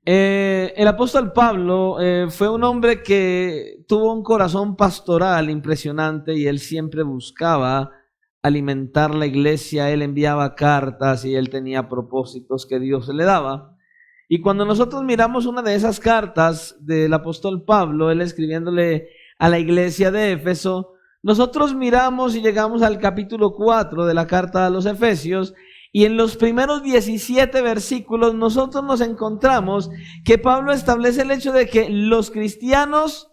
El apóstol Pablo fue un hombre que tuvo un corazón pastoral impresionante y él siempre buscaba alimentar la iglesia. Él enviaba cartas y él tenía propósitos que Dios le daba. Y cuando nosotros miramos una de esas cartas del apóstol Pablo, él escribiéndole a la iglesia de Éfeso, nosotros miramos y llegamos al capítulo 4 de la carta a los Efesios, y en los primeros 17 versículos nosotros nos encontramos que Pablo establece el hecho de que los cristianos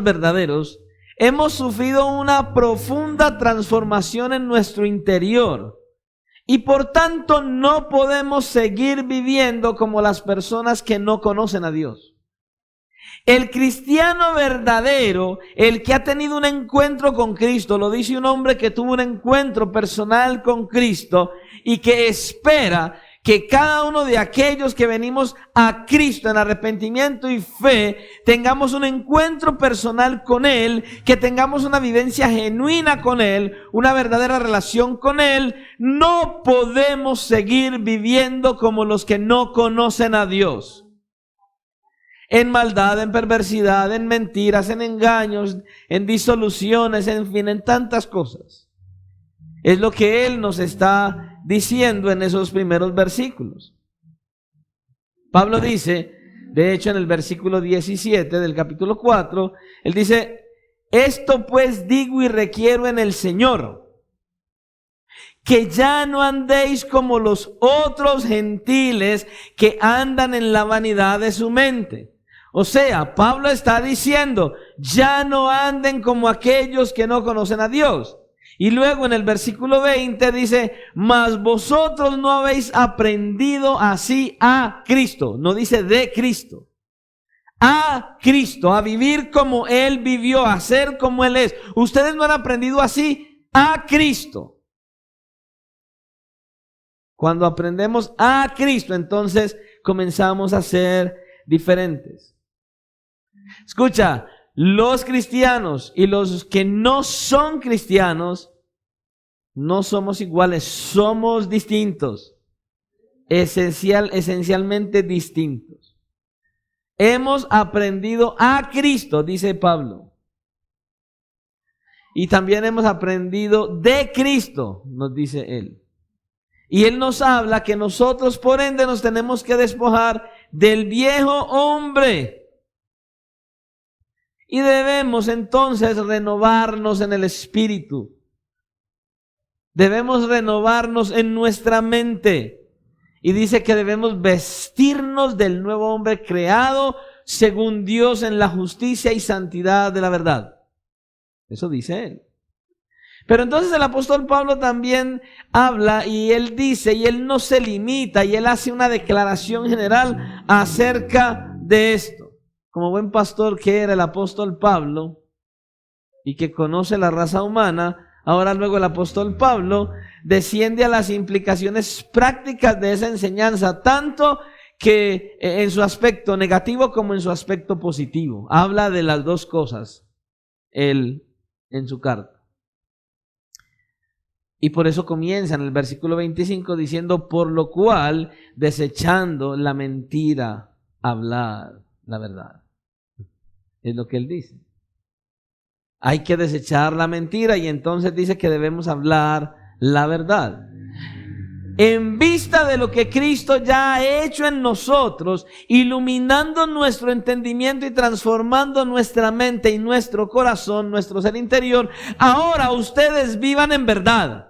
verdaderos, hemos sufrido una profunda transformación en nuestro interior y por tanto no podemos seguir viviendo como las personas que no conocen a Dios. El cristiano verdadero, el que ha tenido un encuentro con Cristo, lo dice un hombre que tuvo un encuentro personal con Cristo y que espera que cada uno de aquellos que venimos a Cristo en arrepentimiento y fe, tengamos un encuentro personal con Él, que tengamos una vivencia genuina con Él, una verdadera relación con Él. No podemos seguir viviendo como los que no conocen a Dios. En maldad, en perversidad, en mentiras, en engaños, en disoluciones, en fin, en tantas cosas. Es lo que Él nos está diciendo en esos primeros versículos. Pablo dice, de hecho en el versículo 17 del capítulo 4, Él dice, esto pues digo y requiero en el Señor, que ya no andéis como los otros gentiles que andan en la vanidad de su mente. O sea, Pablo está diciendo, ya no anden como aquellos que no conocen a Dios. Y luego en el versículo 20 dice, mas vosotros no habéis aprendido así a Cristo. No dice de Cristo. A Cristo, a vivir como Él vivió, a ser como Él es. Ustedes no han aprendido así a Cristo. Cuando aprendemos a Cristo, entonces comenzamos a ser diferentes. Escucha, los cristianos y los que no son cristianos no somos iguales, somos distintos, esencialmente distintos. Hemos aprendido a Cristo, dice Pablo. Y también hemos aprendido de Cristo, nos dice él. Y él nos habla que nosotros por ende nos tenemos que despojar del viejo hombre. Y debemos entonces renovarnos en el espíritu. Debemos renovarnos en nuestra mente. Y dice que debemos vestirnos del nuevo hombre creado según Dios en la justicia y santidad de la verdad. Eso dice él. Pero entonces el apóstol Pablo también habla y él dice, y él no se limita, y él hace una declaración general acerca de esto. Como buen pastor que era el apóstol Pablo y que conoce la raza humana, ahora luego el apóstol Pablo desciende a las implicaciones prácticas de esa enseñanza, tanto que en su aspecto negativo como en su aspecto positivo. Habla de las dos cosas él en su carta. Y por eso comienza en el versículo 25 diciendo, por lo cual, desechando la mentira, hablar la verdad. Es lo que él dice. Hay que desechar la mentira y entonces dice que debemos hablar la verdad. En vista de lo que Cristo ya ha hecho en nosotros, iluminando nuestro entendimiento y transformando nuestra mente y nuestro corazón, nuestro ser interior, ahora ustedes vivan en verdad.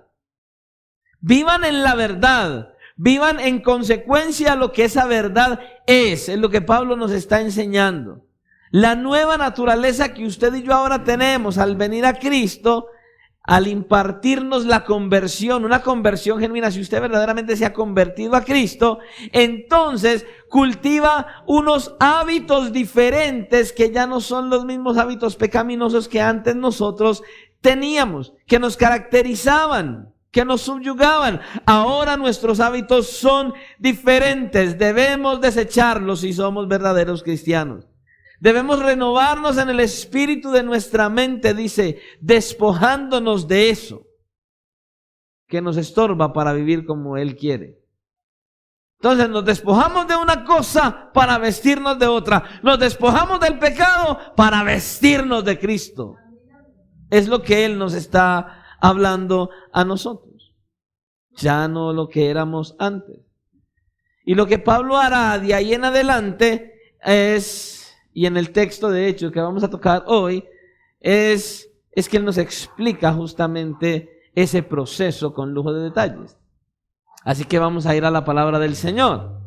Vivan en la verdad. Vivan en consecuencia a lo que esa verdad es lo que Pablo nos está enseñando. La nueva naturaleza que usted y yo ahora tenemos al venir a Cristo, al impartirnos la conversión, una conversión genuina, si usted verdaderamente se ha convertido a Cristo, entonces cultiva unos hábitos diferentes que ya no son los mismos hábitos pecaminosos que antes nosotros teníamos, que nos caracterizaban, que nos subyugaban. Ahora nuestros hábitos son diferentes, debemos desecharlos si somos verdaderos cristianos. Debemos renovarnos en el espíritu de nuestra mente, dice, despojándonos de eso que nos estorba para vivir como Él quiere. Entonces nos despojamos de una cosa para vestirnos de otra. Nos despojamos del pecado para vestirnos de Cristo. Es lo que Él nos está hablando a nosotros. Ya no lo que éramos antes. Y lo que Pablo hará de ahí en adelante es, y en el texto de hecho que vamos a tocar hoy, es que Él nos explica justamente ese proceso con lujo de detalles. Así que vamos a ir a la palabra del Señor.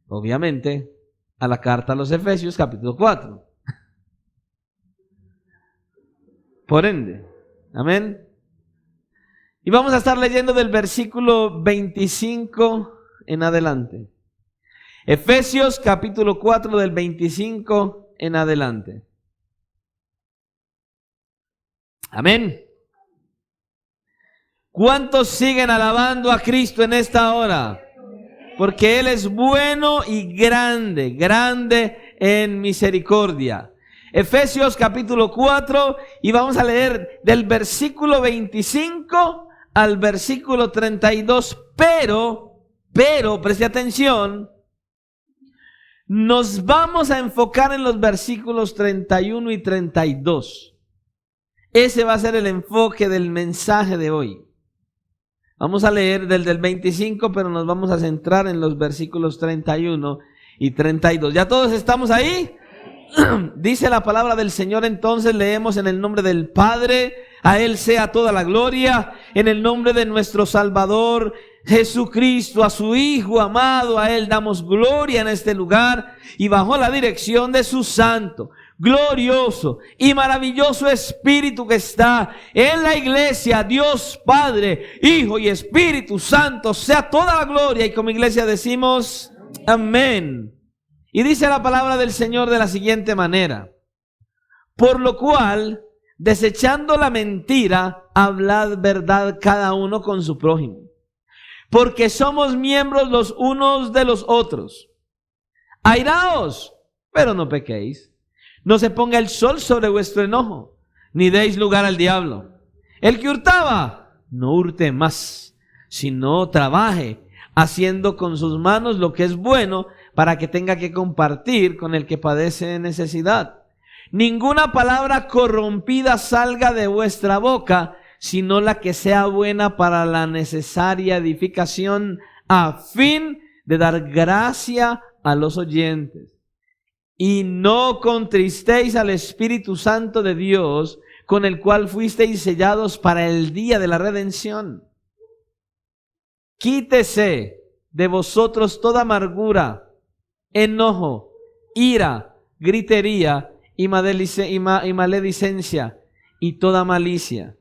Obviamente, a la carta a los Efesios, capítulo 4. Por ende, amén. Y vamos a estar leyendo del versículo 25 en adelante. Efesios, capítulo 4, del 25 en adelante. Amén. ¿Cuántos siguen alabando a Cristo en esta hora? Porque Él es bueno y grande, grande en misericordia. Efesios capítulo 4 y vamos a leer del versículo 25 al versículo 32. Pero, preste atención, nos vamos a enfocar en los versículos 31 y 32. Ese va a ser el enfoque del mensaje de hoy. Vamos a leer del 25, pero nos vamos a centrar en los versículos 31 y 32. ¿Ya todos estamos ahí? Dice la palabra del Señor, entonces leemos en el nombre del Padre, a Él sea toda la gloria, en el nombre de nuestro Salvador Jesucristo, a su Hijo amado, a Él damos gloria en este lugar y bajo la dirección de su santo, glorioso y maravilloso Espíritu que está en la iglesia, Dios Padre, Hijo y Espíritu Santo, sea toda la gloria. Y como iglesia decimos amén. Y dice la palabra del Señor de la siguiente manera: por lo cual, desechando la mentira, hablad verdad cada uno con su prójimo, porque somos miembros los unos de los otros. Airaos, pero no pequéis. No se ponga el sol sobre vuestro enojo, ni deis lugar al diablo. El que hurtaba, no hurte más, sino trabaje, haciendo con sus manos lo que es bueno, para que tenga que compartir con el que padece necesidad. Ninguna palabra corrompida salga de vuestra boca, sino la que sea buena para la necesaria edificación, a fin de dar gracia a los oyentes. Y no contristéis al Espíritu Santo de Dios, con el cual fuisteis sellados para el día de la redención. Quítese de vosotros toda amargura, enojo, ira, gritería y maledicencia y toda malicia.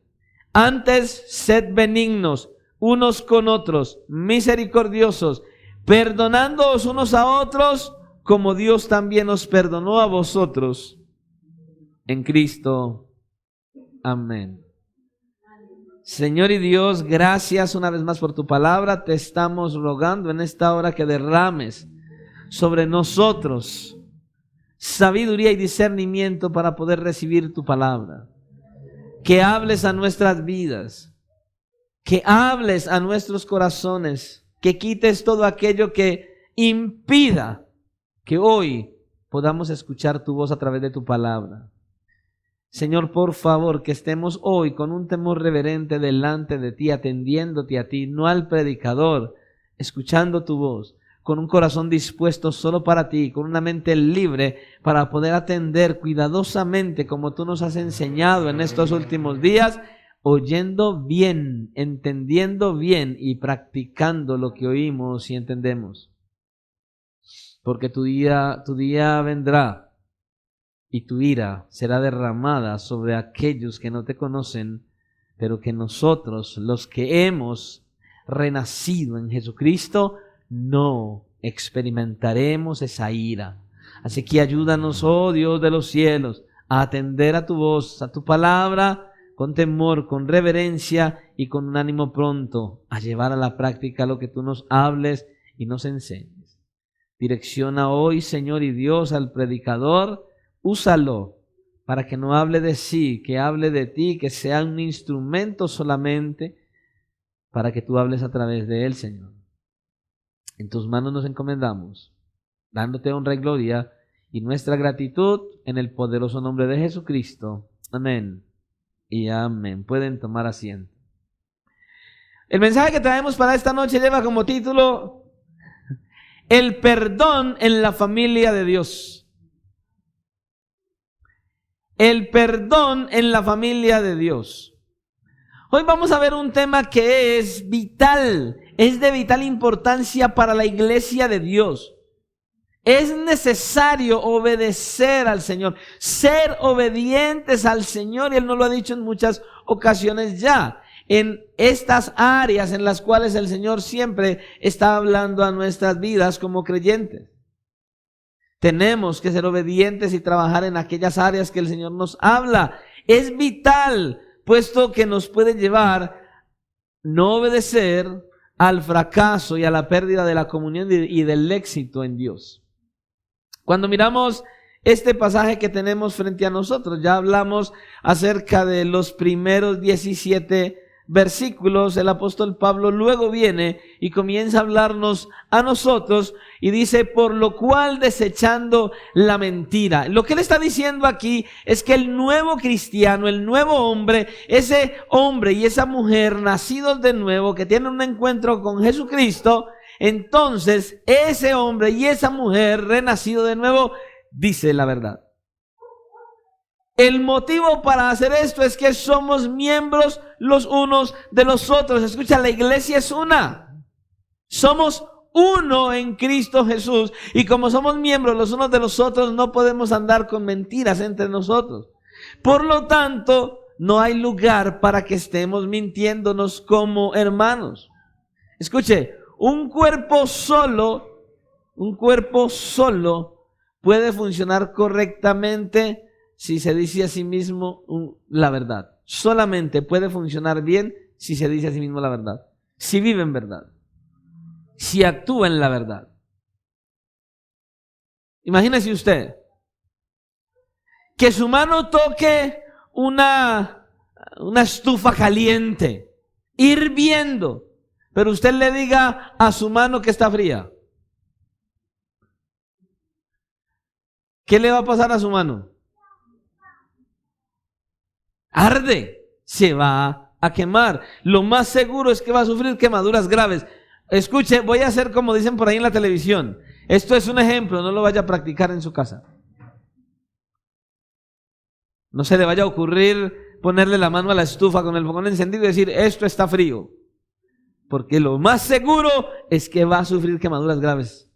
Antes sed benignos unos con otros, misericordiosos, perdonándoos unos a otros, como Dios también os perdonó a vosotros en Cristo. Amén. Señor y Dios, gracias una vez más por tu palabra. Te estamos rogando en esta hora que derrames sobre nosotros sabiduría y discernimiento para poder recibir tu palabra. Que hables a nuestras vidas, que hables a nuestros corazones, que quites todo aquello que impida que hoy podamos escuchar tu voz a través de tu palabra. Señor, por favor, que estemos hoy con un temor reverente delante de ti, atendiéndote a ti, no al predicador, escuchando tu voz, con un corazón dispuesto solo para ti, con una mente libre para poder atender cuidadosamente como tú nos has enseñado en estos últimos días, oyendo bien, entendiendo bien y practicando lo que oímos y entendemos. Porque tu día vendrá y tu ira será derramada sobre aquellos que no te conocen, pero que nosotros, los que hemos renacido en Jesucristo, no experimentaremos esa ira. Así que ayúdanos, oh Dios de los cielos, a atender a tu voz, a tu palabra, con temor, con reverencia y con un ánimo pronto a llevar a la práctica lo que tú nos hables y nos enseñes. Direcciona hoy, Señor y Dios, al predicador. Úsalo para que no hable de sí, que hable de ti, que sea un instrumento solamente para que tú hables a través de él, Señor. En tus manos nos encomendamos, dándote honra y gloria y nuestra gratitud en el poderoso nombre de Jesucristo. Amén y amén. Pueden tomar asiento. El mensaje que traemos para esta noche lleva como título: el perdón en la familia de Dios. El perdón en la familia de Dios. Hoy vamos a ver un tema que es vital, es de vital importancia para la iglesia de Dios. Es necesario obedecer al Señor, ser obedientes al Señor, y Él nos lo ha dicho en muchas ocasiones ya, en estas áreas en las cuales el Señor siempre está hablando a nuestras vidas como creyentes. Tenemos que ser obedientes y trabajar en aquellas áreas que el Señor nos habla. Es vital, puesto que nos puede llevar no obedecer al fracaso y a la pérdida de la comunión y del éxito en Dios. Cuando miramos este pasaje que tenemos frente a nosotros, ya hablamos acerca de los primeros 17 versículos. El apóstol Pablo luego viene y comienza a hablarnos a nosotros y dice: por lo cual, desechando la mentira. Lo que él está diciendo aquí es que el nuevo cristiano, el nuevo hombre, ese hombre y esa mujer nacidos de nuevo, que tienen un encuentro con Jesucristo, entonces ese hombre y esa mujer renacido de nuevo dice la verdad. El motivo para hacer esto es que somos miembros los unos de los otros. Escucha, la iglesia es una. Somos uno en Cristo Jesús. Y como somos miembros los unos de los otros, no podemos andar con mentiras entre nosotros. Por lo tanto, no hay lugar para que estemos mintiéndonos como hermanos. Escuche, un cuerpo solo puede funcionar correctamente si se dice a sí mismo la verdad. Solamente puede funcionar bien si se dice a sí mismo la verdad. Si vive en verdad. Si actúa en la verdad. Imagínese usted que su mano toque una estufa caliente, hirviendo, pero usted le diga a su mano que está fría. ¿Qué le va a pasar a su mano? Arde, se va a quemar. Lo más seguro es que va a sufrir quemaduras graves. Escuche, voy a hacer como dicen por ahí en la televisión. Esto es un ejemplo, no lo vaya a practicar en su casa. No se le vaya a ocurrir ponerle la mano a la estufa con el fogón encendido y decir: esto está frío. Porque lo más seguro es que va a sufrir quemaduras graves.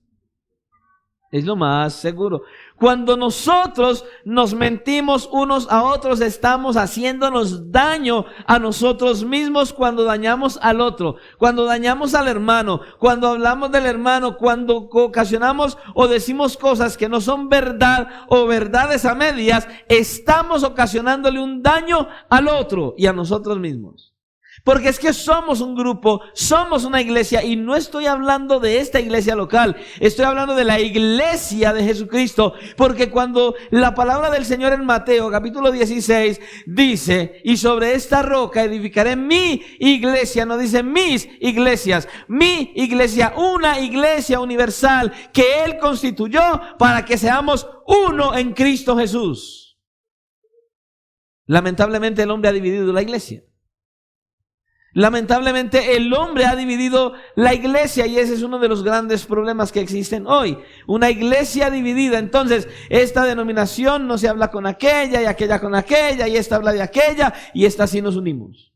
Es lo más seguro. Cuando nosotros nos mentimos unos a otros, estamos haciéndonos daño a nosotros mismos cuando dañamos al otro, cuando dañamos al hermano, cuando hablamos del hermano, cuando ocasionamos o decimos cosas que no son verdad o verdades a medias, estamos ocasionándole un daño al otro y a nosotros mismos. Porque es que somos un grupo, somos una iglesia, y no estoy hablando de esta iglesia local, estoy hablando de la iglesia de Jesucristo. Porque cuando la palabra del Señor en Mateo capítulo 16 dice: y sobre esta roca edificaré mi iglesia, no dice mis iglesias, mi iglesia, una iglesia universal que Él constituyó para que seamos uno en Cristo Jesús. Lamentablemente el hombre ha dividido la iglesia. Lamentablemente el hombre ha dividido la iglesia, y ese es uno de los grandes problemas que existen hoy. Una iglesia dividida. Entonces, esta denominación no se habla con aquella, y aquella con aquella, y esta habla de aquella, y esta sí nos unimos.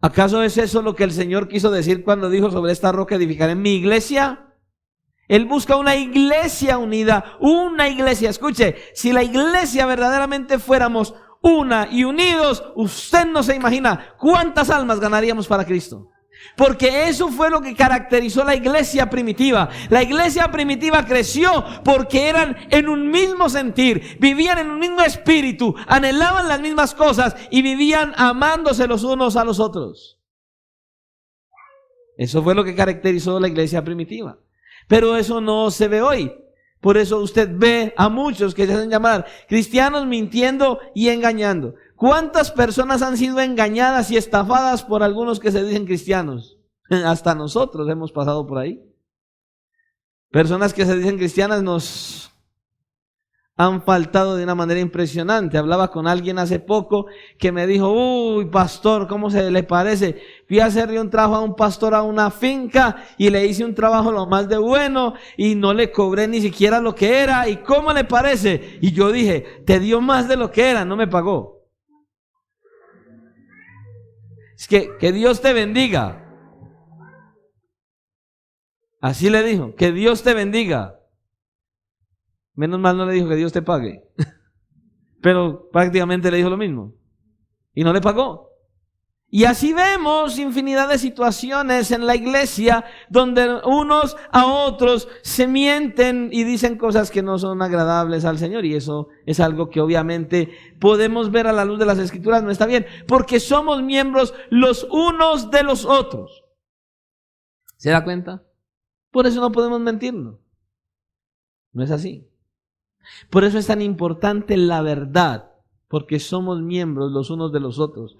¿Acaso es eso lo que el Señor quiso decir cuando dijo: sobre esta roca edificaré mi iglesia? Él busca una iglesia unida, una iglesia. Escuche, si la iglesia verdaderamente fuéramos una y unidos, usted no se imagina cuántas almas ganaríamos para Cristo. Porque eso fue lo que caracterizó la iglesia primitiva. La iglesia primitiva creció porque eran en un mismo sentir, vivían en un mismo espíritu, anhelaban las mismas cosas y vivían amándose los unos a los otros. Eso fue lo que caracterizó la iglesia primitiva. Pero eso no se ve hoy. Por eso usted ve a muchos que se hacen llamar cristianos mintiendo y engañando. ¿Cuántas personas han sido engañadas y estafadas por algunos que se dicen cristianos? Hasta nosotros hemos pasado por ahí. Personas que se dicen cristianas nos han faltado de una manera impresionante. Hablaba con alguien hace poco que me dijo, uy, pastor, ¿cómo se le parece? Fui a hacerle un trabajo a un pastor a una finca y le hice un trabajo lo más de bueno y no le cobré ni siquiera lo que era. ¿Y cómo le parece? Y yo dije, te dio más de lo que era, no me pagó. Es que Dios te bendiga. Así le dijo, que Dios te bendiga. Menos mal no le dijo que Dios te pague. Pero prácticamente le dijo lo mismo. Y no le pagó. Y así vemos infinidad de situaciones en la iglesia donde unos a otros se mienten y dicen cosas que no son agradables al Señor. Y eso es algo que obviamente podemos ver a la luz de las Escrituras, no está bien. Porque somos miembros los unos de los otros. ¿Se da cuenta? Por eso no podemos mentirnos. No es así. Por eso es tan importante la verdad, porque somos miembros los unos de los otros.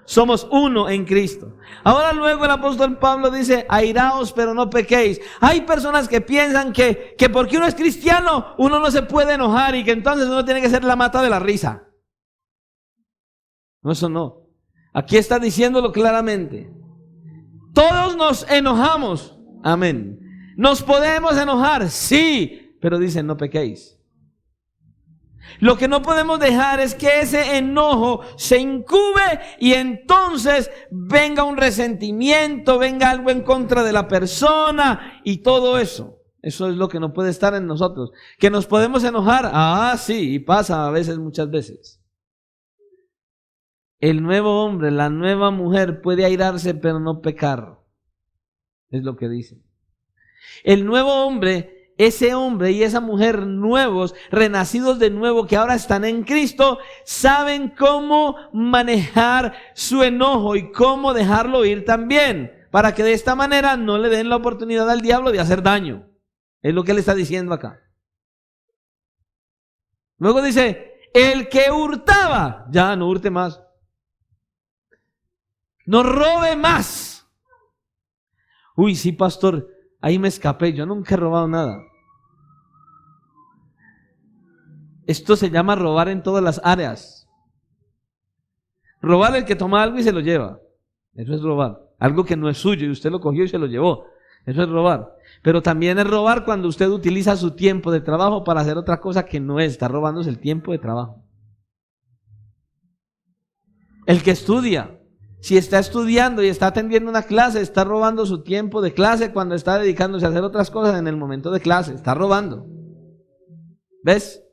Somos uno en Cristo. Ahora luego el apóstol Pablo dice, airaos pero no pequéis. Hay personas que piensan que porque uno es cristiano, uno no se puede enojar y que entonces uno tiene que ser la mata de la risa. No, eso no. Aquí está diciéndolo claramente. Todos nos enojamos. Amén. ¿Nos podemos enojar? Sí, pero dice, no pequéis. Lo que no podemos dejar es que ese enojo se incube y entonces venga un resentimiento, venga algo en contra de la persona y todo eso. Eso es lo que no puede estar en nosotros. ¿Que nos podemos enojar? Ah, sí, y pasa a veces, muchas veces. El nuevo hombre, la nueva mujer puede airarse pero no pecar. Es lo que dice. El nuevo hombre, ese hombre y esa mujer nuevos, renacidos de nuevo, que ahora están en Cristo, saben cómo manejar su enojo y cómo dejarlo ir también, para que de esta manera no le den la oportunidad al diablo de hacer daño. Es lo que él está diciendo acá. Luego dice, el que hurtaba, ya no hurte más. No robe más. Uy, sí, pastor, ahí me escapé, yo nunca he robado nada. Esto se llama robar en todas las áreas. Robar el que toma algo y se lo lleva. Eso es robar. Algo que no es suyo y usted lo cogió y se lo llevó. Eso es robar. Pero también es robar cuando usted utiliza su tiempo de trabajo para hacer otra cosa que no es. Está robándose el tiempo de trabajo. El que estudia. Si está estudiando y está atendiendo una clase, está robando su tiempo de clase cuando está dedicándose a hacer otras cosas en el momento de clase. Está robando. ¿Ves?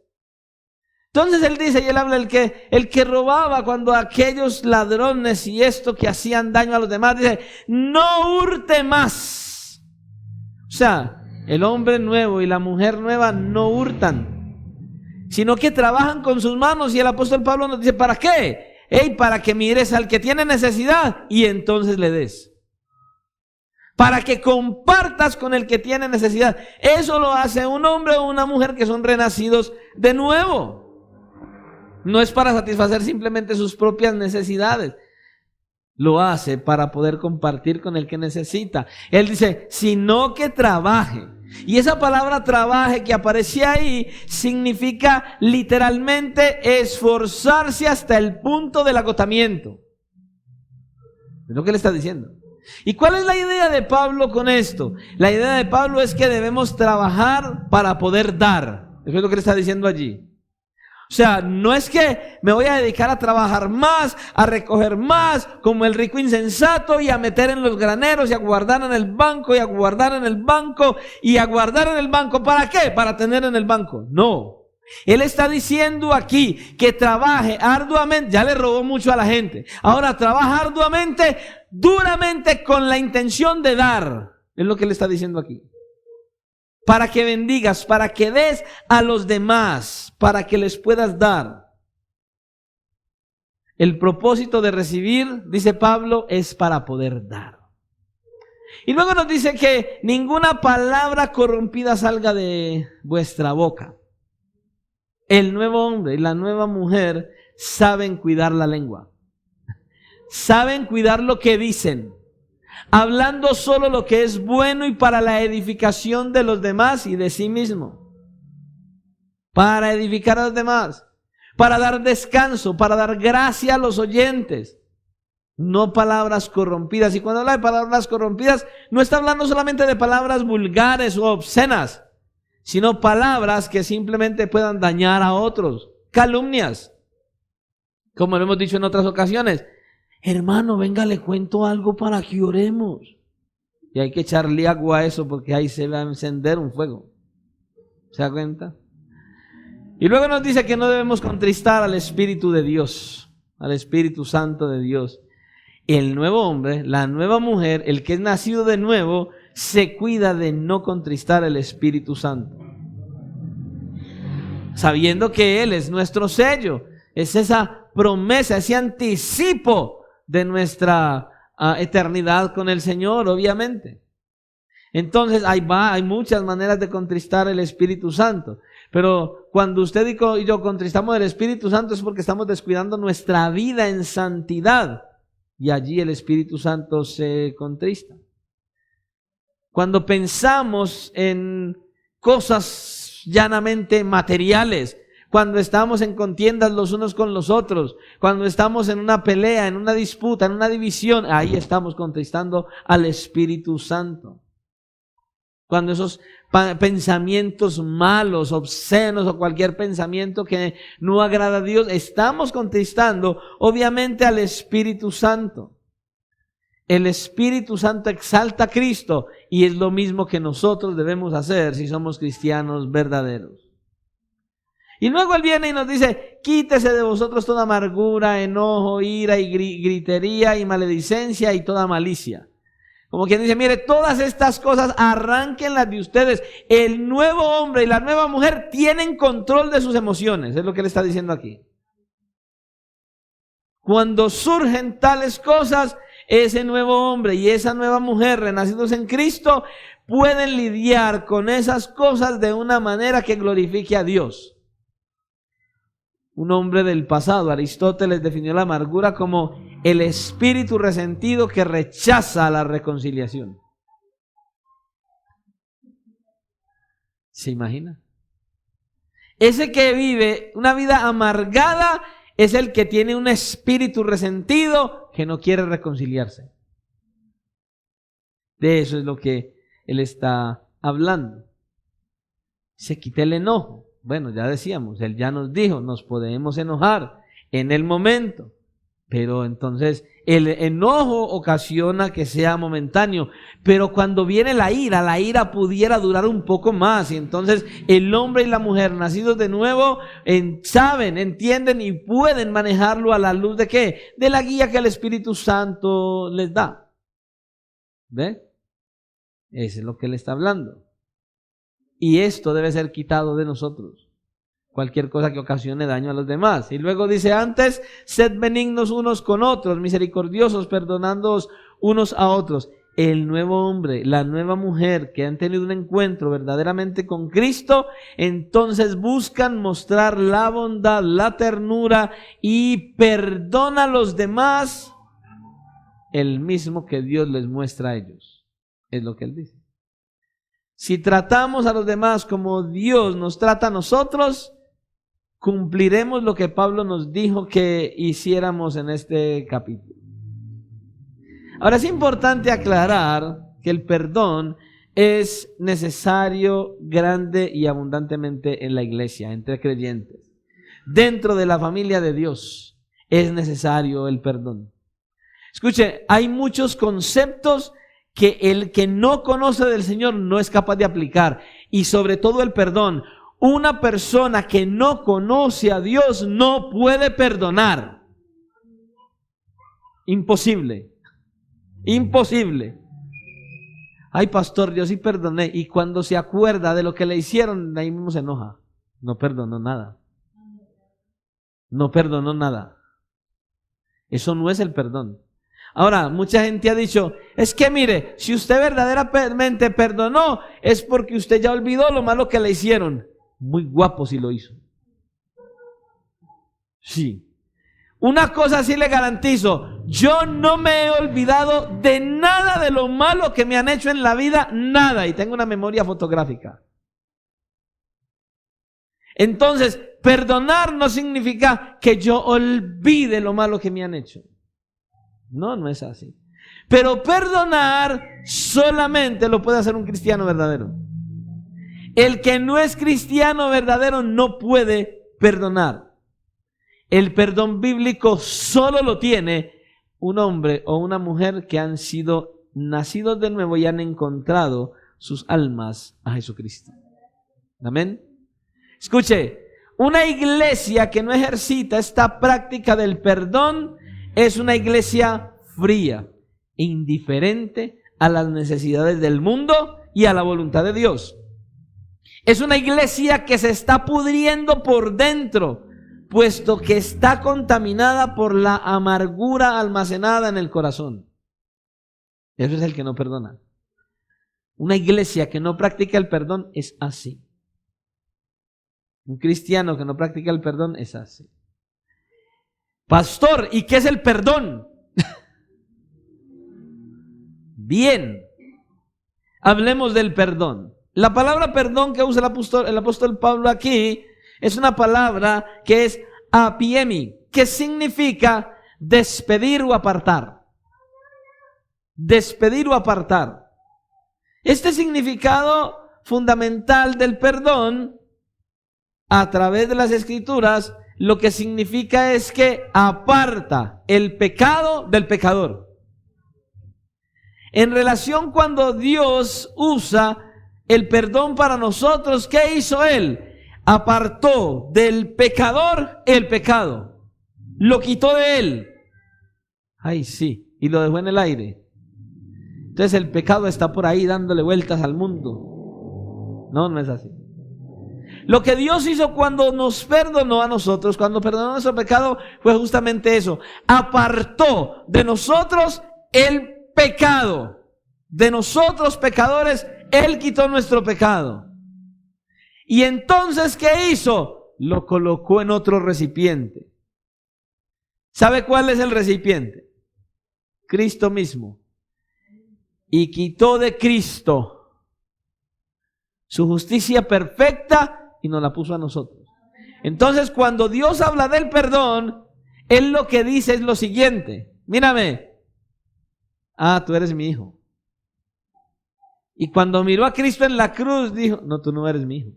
Entonces él dice, y él habla el que robaba cuando aquellos ladrones y esto que hacían daño a los demás, dice, no hurte más. O sea, el hombre nuevo y la mujer nueva no hurtan, sino que trabajan con sus manos. Y el apóstol Pablo nos dice, ¿para qué? Para que mires al que tiene necesidad y entonces le des. Para que compartas con el que tiene necesidad. Eso lo hace un hombre o una mujer que son renacidos de nuevo. No es para satisfacer simplemente sus propias necesidades. Lo hace para poder compartir con el que necesita. Él dice, sino que trabaje. Y esa palabra trabaje que aparece ahí significa literalmente esforzarse hasta el punto del agotamiento. Es lo que le está diciendo. ¿Y cuál es la idea de Pablo con esto? La idea de Pablo es que debemos trabajar para poder dar. Eso es lo que le está diciendo allí. O sea, no es que me voy a dedicar a trabajar más, a recoger más, como el rico insensato, y a meter en los graneros, y a guardar en el banco, y a guardar en el banco, y a guardar en el banco. ¿Para qué? Para tener en el banco. No. Él está diciendo aquí que trabaje arduamente. Ya le robó mucho a la gente. Ahora trabaja arduamente, duramente, con la intención de dar. Es lo que él está diciendo aquí. Para que bendigas, para que des a los demás, para que les puedas dar. El propósito de recibir, dice Pablo, es para poder dar. Y luego nos dice que ninguna palabra corrompida salga de vuestra boca. El nuevo hombre y la nueva mujer saben cuidar la lengua. Saben cuidar lo que dicen. hablando solo lo que es bueno y para la edificación de los demás y de sí mismo. Para edificar a los demás, para dar descanso, para dar gracia a los oyentes. No palabras corrompidas. Y cuando habla de palabras corrompidas, no está hablando solamente de palabras vulgares o obscenas, sino palabras que simplemente puedan dañar a otros. Calumnias. Como lo hemos dicho en otras ocasiones. Hermano, venga, le cuento algo para que oremos. Y hay que echarle agua a eso porque ahí se va a encender un fuego. ¿Se da cuenta? Y luego nos dice que no debemos contristar al Espíritu de Dios, al Espíritu Santo de Dios. El nuevo hombre, la nueva mujer, el que es nacido de nuevo, se cuida de no contristar al Espíritu Santo. Sabiendo que Él es nuestro sello, es esa promesa, ese anticipo de nuestra eternidad con el Señor, obviamente. Entonces hay muchas maneras de contristar el Espíritu Santo. Pero cuando usted y yo contristamos el Espíritu Santo es porque estamos descuidando nuestra vida en santidad. Y allí el Espíritu Santo se contrista. Cuando pensamos en cosas llanamente materiales, cuando estamos en contiendas los unos con los otros, cuando estamos en una pelea, en una disputa, en una división, ahí estamos contristando al Espíritu Santo. Cuando esos pensamientos malos, obscenos o cualquier pensamiento que no agrada a Dios, estamos contristando obviamente al Espíritu Santo. El Espíritu Santo exalta a Cristo y es lo mismo que nosotros debemos hacer si somos cristianos verdaderos. Y luego Él viene y nos dice, quítese de vosotros toda amargura, enojo, ira y gritería y maledicencia y toda malicia. Como quien dice, mire, todas estas cosas arránquenlas de ustedes. El nuevo hombre y la nueva mujer tienen control de sus emociones. Es lo que Él está diciendo aquí. Cuando surgen tales cosas, ese nuevo hombre y esa nueva mujer renacidos en Cristo pueden lidiar con esas cosas de una manera que glorifique a Dios. Un hombre del pasado, Aristóteles, definió la amargura como el espíritu resentido que rechaza la reconciliación. ¿Se imagina? Ese que vive una vida amargada es el que tiene un espíritu resentido que no quiere reconciliarse. De eso es lo que Él está hablando. Se quita el enojo. Bueno, ya decíamos, Él ya nos dijo, nos podemos enojar en el momento, pero entonces el enojo ocasiona que sea momentáneo, pero cuando viene la ira pudiera durar un poco más, y entonces el hombre y la mujer nacidos de nuevo saben, entienden y pueden manejarlo a la luz de ¿qué? De la guía que el Espíritu Santo les da. ¿Ve? Eso es lo que Él está hablando. Y esto debe ser quitado de nosotros. Cualquier cosa que ocasione daño a los demás. Y luego dice, antes, sed benignos unos con otros, misericordiosos, perdonándoos unos a otros. El nuevo hombre, la nueva mujer que han tenido un encuentro verdaderamente con Cristo, entonces buscan mostrar la bondad, la ternura y perdona a los demás el mismo que Dios les muestra a ellos. Es lo que Él dice. Si tratamos a los demás como Dios nos trata a nosotros, cumpliremos lo que Pablo nos dijo que hiciéramos en este capítulo. Ahora es importante aclarar que el perdón es necesario, grande y abundantemente en la iglesia, entre creyentes. Dentro de la familia de Dios es necesario el perdón. Escuche, hay muchos conceptos que el que no conoce del Señor no es capaz de aplicar. Y sobre todo el perdón. Una persona que no conoce a Dios no puede perdonar. Imposible. Imposible. Ay, pastor, yo sí perdoné. Y cuando se acuerda de lo que le hicieron, ahí mismo se enoja. No perdonó nada. No perdonó nada. Eso no es el perdón. Ahora, mucha gente ha dicho, es que mire, si usted verdaderamente perdonó, es porque usted ya olvidó lo malo que le hicieron. Muy guapo si lo hizo. Sí. Una cosa sí le garantizo, yo no me he olvidado de nada de lo malo que me han hecho en la vida, nada, y tengo una memoria fotográfica. Entonces, perdonar no significa que yo olvide lo malo que me han hecho. No, no es así. Pero perdonar solamente lo puede hacer un cristiano verdadero. El que no es cristiano verdadero no puede perdonar. El perdón bíblico solo lo tiene un hombre o una mujer que han sido nacidos de nuevo y han encontrado sus almas a Jesucristo. Amén. Escuche, una iglesia que no ejercita esta práctica del perdón es una iglesia fría, indiferente a las necesidades del mundo y a la voluntad de Dios. Es una iglesia que se está pudriendo por dentro, puesto que está contaminada por la amargura almacenada en el corazón. Eso es el que no perdona. Una iglesia que no practica el perdón es así. Un cristiano que no practica el perdón es así. Pastor, ¿y qué es el perdón? Bien, hablemos del perdón. La palabra perdón que usa el apóstol Pablo aquí es una palabra que es apiemi, que significa despedir o apartar. Despedir o apartar. Este significado fundamental del perdón a través de las Escrituras, lo que significa es que aparta el pecado del pecador. En relación cuando Dios usa el perdón para nosotros, ¿qué hizo Él? Apartó del pecador el pecado. Lo quitó de él. Ay, sí. Y lo dejó en el aire. Entonces el pecado está por ahí dándole vueltas al mundo. No, no es así. Lo que Dios hizo cuando nos perdonó a nosotros, cuando perdonó nuestro pecado, fue justamente eso. Apartó de nosotros el pecado. De nosotros pecadores, Él quitó nuestro pecado. Y entonces, ¿qué hizo? Lo colocó en otro recipiente. ¿Sabe cuál es el recipiente? Cristo mismo. Y quitó de Cristo su justicia perfecta y nos la puso a nosotros. Entonces, cuando Dios habla del perdón, Él lo que dice es lo siguiente. Mírame. Ah, tú eres mi hijo. Y cuando miró a Cristo en la cruz, dijo, no, tú no eres mi hijo.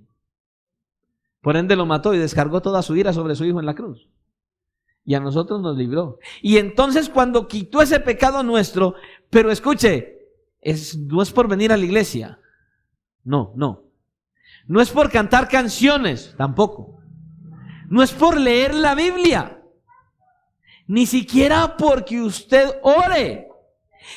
Por ende lo mató y descargó toda su ira sobre su hijo en la cruz. Y a nosotros nos libró. Y entonces cuando quitó ese pecado nuestro, pero escuche, no es por venir a la iglesia. No, no. No es por cantar canciones, tampoco. No es por leer la Biblia. Ni siquiera porque usted ore.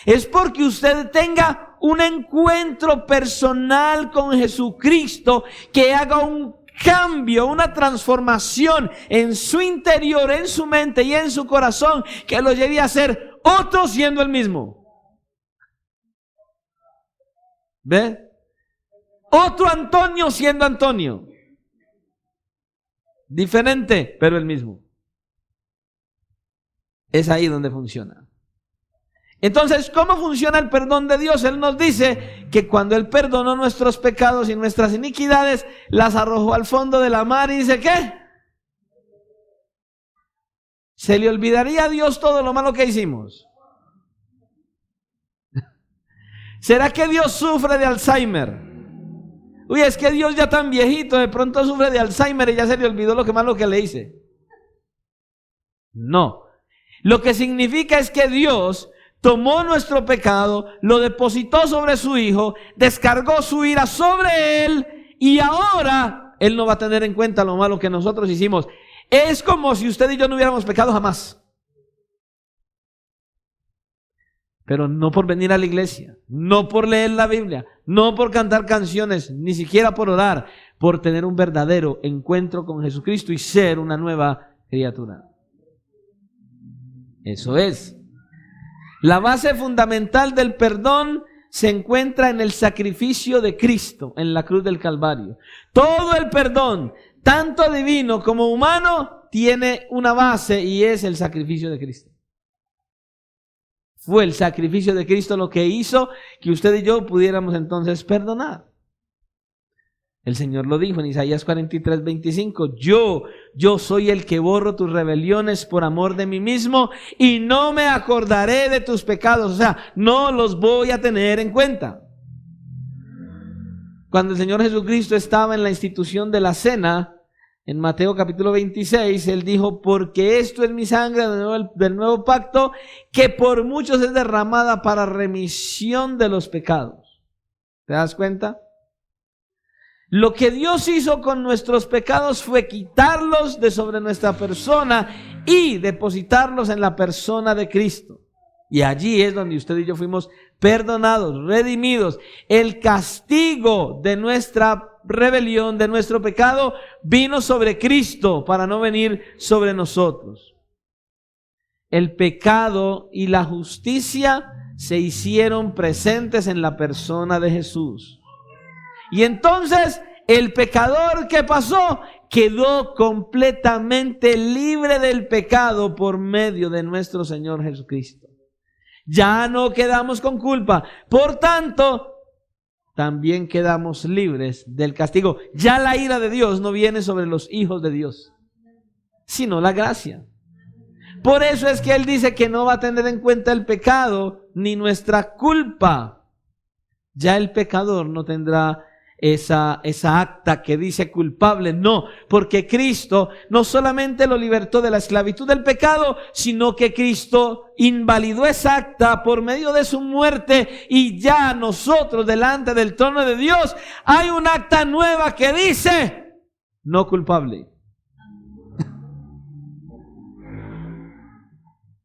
Es porque usted tenga un encuentro personal con Jesucristo que haga un cambio, una transformación en su interior, en su mente y en su corazón que lo lleve a ser otro siendo el mismo. ¿Ve? Otro Antonio siendo Antonio. Diferente, pero el mismo. Es ahí donde funciona. Entonces, ¿cómo funciona el perdón de Dios? Él nos dice que cuando Él perdonó nuestros pecados y nuestras iniquidades, las arrojó al fondo de la mar y dice, ¿qué? ¿Se le olvidaría a Dios todo lo malo que hicimos? ¿Será que Dios sufre de Alzheimer? Uy, es que Dios ya tan viejito, de pronto sufre de Alzheimer y ya se le olvidó lo malo que le hice. No. Lo que significa es que Dios tomó nuestro pecado, lo depositó sobre su Hijo, descargó su ira sobre Él y ahora Él no va a tener en cuenta lo malo que nosotros hicimos. Es como si usted y yo no hubiéramos pecado jamás. Pero no por venir a la iglesia, no por leer la Biblia, no por cantar canciones, ni siquiera por orar, por tener un verdadero encuentro con Jesucristo y ser una nueva criatura. Eso es. La base fundamental del perdón se encuentra en el sacrificio de Cristo en la cruz del Calvario. Todo el perdón, tanto divino como humano, tiene una base y es el sacrificio de Cristo. Fue el sacrificio de Cristo lo que hizo que usted y yo pudiéramos entonces perdonar. El Señor lo dijo en Isaías 43:25. Yo soy el que borro tus rebeliones por amor de mí mismo y no me acordaré de tus pecados. O sea, no los voy a tener en cuenta. Cuando el Señor Jesucristo estaba en la institución de la cena, en Mateo capítulo 26, Él dijo, porque esto es mi sangre del nuevo pacto, que por muchos es derramada para remisión de los pecados. ¿Te das cuenta? Lo que Dios hizo con nuestros pecados fue quitarlos de sobre nuestra persona y depositarlos en la persona de Cristo. Y allí es donde usted y yo fuimos perdonados, redimidos. El castigo de nuestra rebelión, de nuestro pecado, vino sobre Cristo para no venir sobre nosotros. El pecado y la justicia se hicieron presentes en la persona de Jesús. Y entonces el pecador, ¿qué pasó? Quedó completamente libre del pecado por medio de nuestro Señor Jesucristo. Ya no quedamos con culpa. Por tanto, también quedamos libres del castigo. Ya la ira de Dios no viene sobre los hijos de Dios, sino la gracia. Por eso es que Él dice que no va a tener en cuenta el pecado ni nuestra culpa. Ya el pecador no tendrá esa acta que dice culpable, no, porque Cristo no solamente lo libertó de la esclavitud del pecado, sino que Cristo invalidó esa acta por medio de su muerte, y ya nosotros delante del trono de Dios hay un acta nueva que dice no culpable.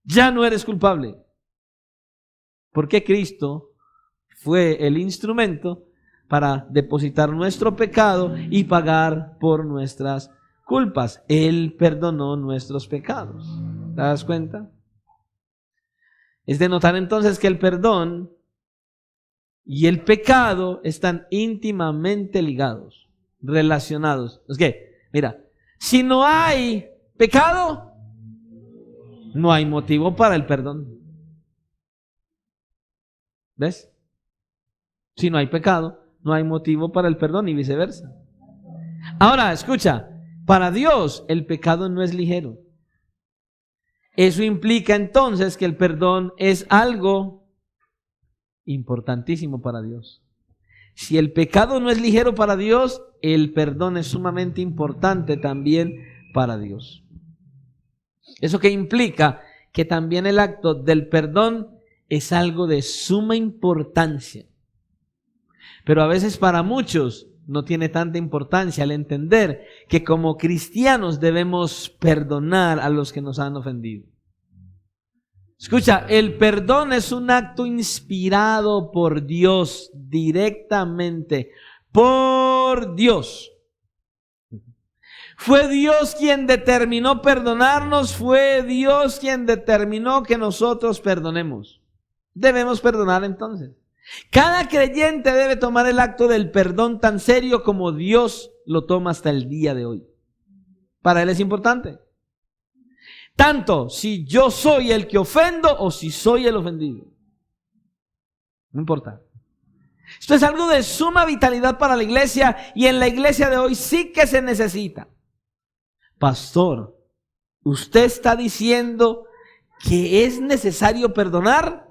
Ya no eres culpable, porque Cristo fue el instrumento para depositar nuestro pecado y pagar por nuestras culpas. Él perdonó nuestros pecados. ¿Te das cuenta? Es de notar entonces que el perdón y el pecado están íntimamente ligados, relacionados. Es que, mira, si no hay pecado, no hay motivo para el perdón. ¿Ves? Si no hay pecado, no hay motivo para el perdón y viceversa. Ahora, escucha, para Dios el pecado no es ligero. Eso implica entonces que el perdón es algo importantísimo para Dios. Si el pecado no es ligero para Dios, el perdón es sumamente importante también para Dios. Eso que implica que también el acto del perdón es algo de suma importancia. Pero a veces para muchos no tiene tanta importancia al entender que como cristianos debemos perdonar a los que nos han ofendido. Escucha, el perdón es un acto inspirado por Dios directamente, por Dios. Fue Dios quien determinó perdonarnos, fue Dios quien determinó que nosotros perdonemos. Debemos perdonar entonces. Cada creyente debe tomar el acto del perdón tan serio como Dios lo toma hasta el día de hoy. Para Él es importante. Tanto si yo soy el que ofendo o si soy el ofendido. No importa. Esto es algo de suma vitalidad para la iglesia, y en la iglesia de hoy sí que se necesita. Pastor, ¿usted está diciendo que es necesario perdonar?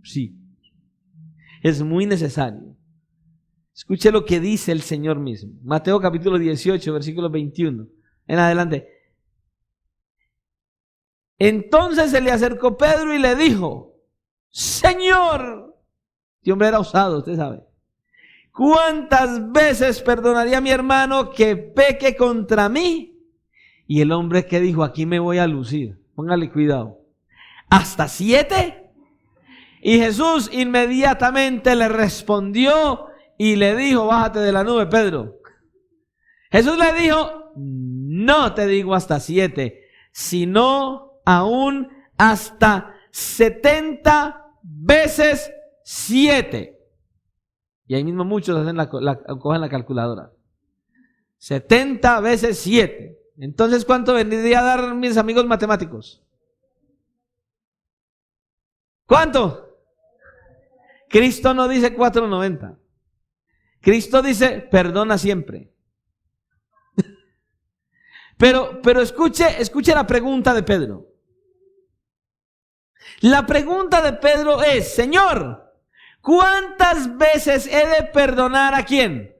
Sí. Es muy necesario. Escuche lo que dice el Señor mismo. Mateo capítulo 18, versículo 21. En adelante. Entonces se le acercó Pedro y le dijo: Señor, este hombre era osado, usted sabe, ¿cuántas veces perdonaría a mi hermano que peque contra mí? Y el hombre que dijo: aquí me voy a lucir. Póngale cuidado. ¿Hasta 7? Y Jesús inmediatamente le respondió y le dijo: bájate de la nube, Pedro. Jesús le dijo: no te digo hasta 7, sino aún hasta 70 veces 7. Y ahí mismo muchos hacen cogen la calculadora. 70 veces 7. Entonces, ¿cuánto vendría a dar mis amigos matemáticos? ¿Cuánto? Cristo no dice 4.90. Cristo dice, perdona siempre. Pero escuche la pregunta de Pedro. La pregunta de Pedro es, Señor, ¿cuántas veces he de perdonar a quién?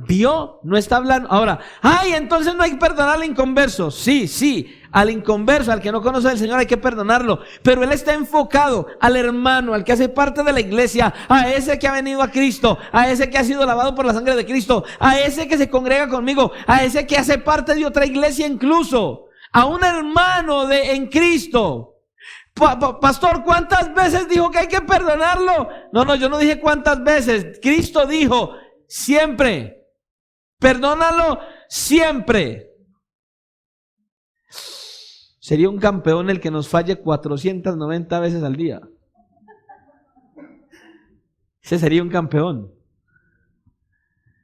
¿Vio? No está hablando. Ahora, entonces no hay que perdonar al inconverso. Sí, al inconverso, al que no conoce al Señor hay que perdonarlo. Pero él está enfocado al hermano, al que hace parte de la iglesia, a ese que ha venido a Cristo, a ese que ha sido lavado por la sangre de Cristo, a ese que se congrega conmigo, a ese que hace parte de otra iglesia incluso, a un hermano en Cristo. Pastor, ¿cuántas veces dijo que hay que perdonarlo? No, yo no dije cuántas veces. Cristo dijo, siempre. Perdónalo siempre. Sería un campeón el que nos falle 490 veces al día. Ese sería un campeón.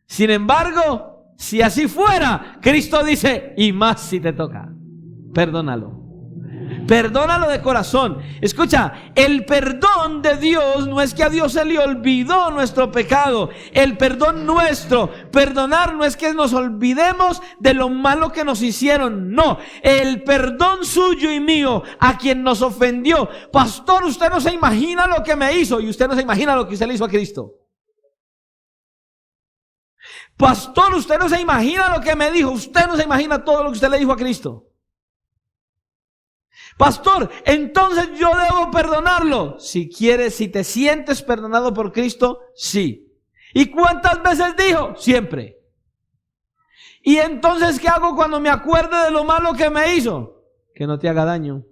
Sin embargo, si así fuera, Cristo dice, y más si te toca, perdónalo. Perdónalo de corazón. Escucha, el perdón de Dios no es que a Dios se le olvidó nuestro pecado. El perdón nuestro, perdonar no es que nos olvidemos de lo malo que nos hicieron. No, el perdón suyo y mío a quien nos ofendió. Pastor, usted no se imagina lo que me hizo y usted no se imagina lo que usted le hizo a Cristo. Pastor, usted no se imagina lo que me dijo. Usted no se imagina todo lo que usted le dijo a Cristo. Pastor, entonces yo debo perdonarlo. Si quieres, si te sientes perdonado por Cristo, sí. ¿Y cuántas veces dijo? Siempre. ¿Y entonces qué hago cuando me acuerde de lo malo que me hizo? Que no te haga daño.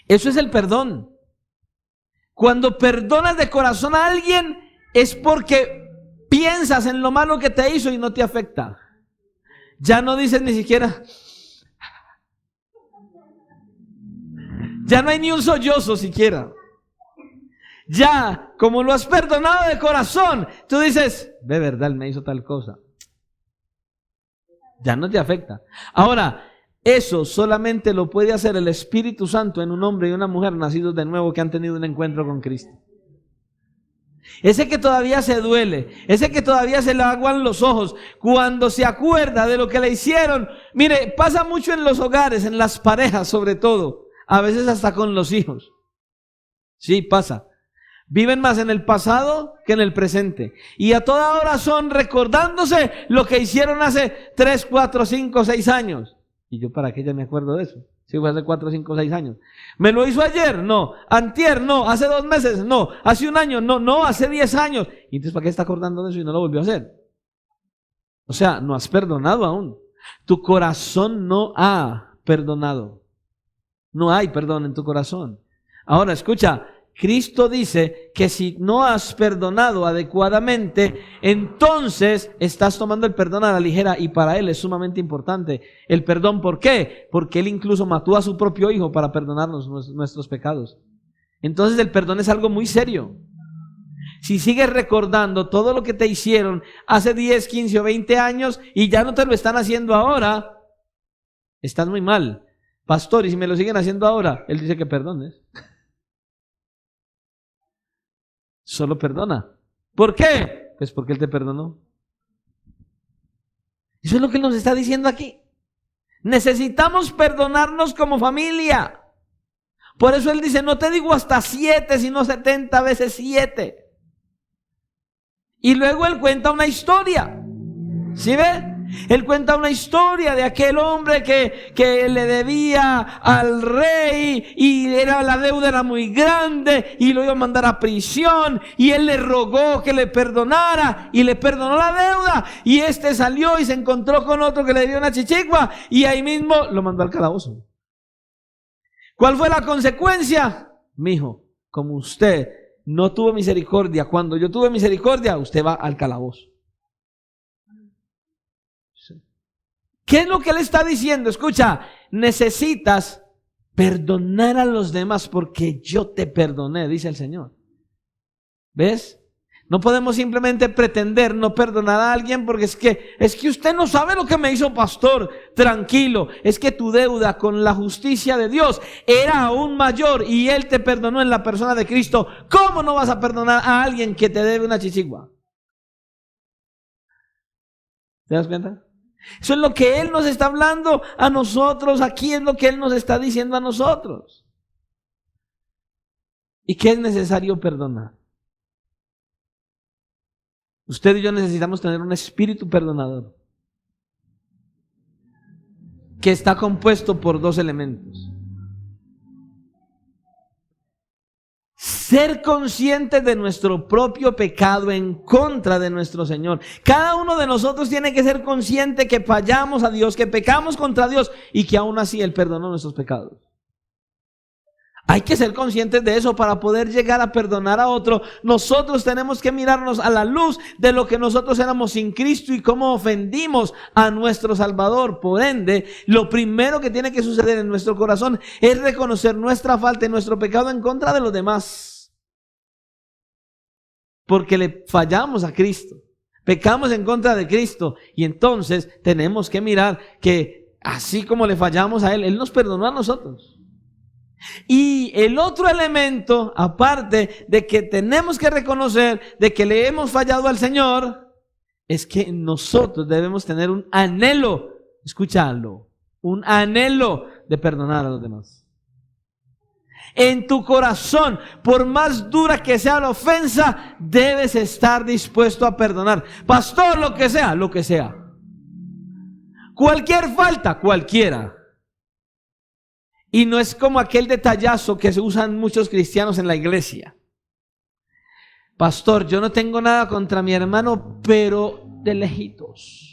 Eso es el perdón. Cuando perdonas de corazón a alguien es porque piensas en lo malo que te hizo y no te afecta. Ya no dices ni siquiera... Ya no hay ni un sollozo siquiera. Ya, como lo has perdonado de corazón, tú dices, de verdad, me hizo tal cosa. Ya no te afecta. Ahora, eso solamente lo puede hacer el Espíritu Santo en un hombre y una mujer nacidos de nuevo que han tenido un encuentro con Cristo. Ese que todavía se duele, ese que todavía se le aguan los ojos, cuando se acuerda de lo que le hicieron. Mire, pasa mucho en los hogares, en las parejas sobre todo. A veces hasta con los hijos. Sí, pasa. Viven más en el pasado que en el presente. Y a toda hora son recordándose lo que hicieron hace 3, 4, 5, 6 años. ¿Y yo para qué ya me acuerdo de eso? Si fue hace 4, 5, 6 años. ¿Me lo hizo ayer? No. ¿Antier? No. ¿Hace 2 meses? No. ¿Hace 1 año? No. ¿Hace 10 años? ¿Y entonces para qué está acordando de eso y no lo volvió a hacer? O sea, no has perdonado aún. Tu corazón no ha perdonado. No hay perdón en tu corazón. Ahora escucha, Cristo dice que si no has perdonado adecuadamente, entonces estás tomando el perdón a la ligera y para Él es sumamente importante el perdón. ¿Por qué? Porque Él incluso mató a su propio Hijo para perdonarnos nuestros pecados. Entonces el perdón es algo muy serio. Si sigues recordando todo lo que te hicieron hace 10, 15 o 20 años y ya no te lo están haciendo ahora, estás muy mal. Pastor, y si me lo siguen haciendo ahora, Él dice que perdones. Solo perdona. ¿Por qué? Pues porque Él te perdonó. Eso es lo que Él nos está diciendo aquí. Necesitamos perdonarnos como familia. Por eso Él dice, no te digo hasta 7, sino 70 veces 7. Y luego Él cuenta una historia. ¿Sí ve? Él cuenta una historia de aquel hombre que le debía al rey y la deuda era muy grande y lo iba a mandar a prisión y él le rogó que le perdonara y le perdonó la deuda y este salió y se encontró con otro que le debía una chichigua y ahí mismo lo mandó al calabozo. ¿Cuál fue la consecuencia? Mijo, como usted no tuvo misericordia, cuando yo tuve misericordia, usted va al calabozo. ¿Qué es lo que Él está diciendo? Escucha, necesitas perdonar a los demás porque yo te perdoné, dice el Señor. ¿Ves? No podemos simplemente pretender no perdonar a alguien porque es que usted no sabe lo que me hizo, pastor. Tranquilo, es que tu deuda con la justicia de Dios era aún mayor y Él te perdonó en la persona de Cristo. ¿Cómo no vas a perdonar a alguien que te debe una chichigua? ¿Te das cuenta? Eso es lo que Él nos está hablando a nosotros. Aquí es lo que Él nos está diciendo a nosotros. ¿Y qué es necesario perdonar? Usted y yo necesitamos tener un espíritu perdonador que está compuesto por dos elementos. Ser conscientes de nuestro propio pecado en contra de nuestro Señor. Cada uno de nosotros tiene que ser consciente que fallamos a Dios, que pecamos contra Dios y que aún así Él perdonó nuestros pecados. Hay que ser conscientes de eso para poder llegar a perdonar a otro. Nosotros tenemos que mirarnos a la luz de lo que nosotros éramos sin Cristo y cómo ofendimos a nuestro Salvador. Por ende, lo primero que tiene que suceder en nuestro corazón es reconocer nuestra falta y nuestro pecado en contra de los demás. Porque le fallamos a Cristo. Pecamos en contra de Cristo. Y entonces tenemos que mirar que así como le fallamos a Él, Él nos perdonó a nosotros. Y el otro elemento, aparte de que tenemos que reconocer de que le hemos fallado al Señor, es que nosotros debemos tener un anhelo, escúchalo, un anhelo de perdonar a los demás. En tu corazón, por más dura que sea la ofensa, debes estar dispuesto a perdonar. Pastor, lo que sea, lo que sea. Cualquier falta, cualquiera. Y no es como aquel detallazo que se usan muchos cristianos en la iglesia. Pastor, yo no tengo nada contra mi hermano, pero de lejitos.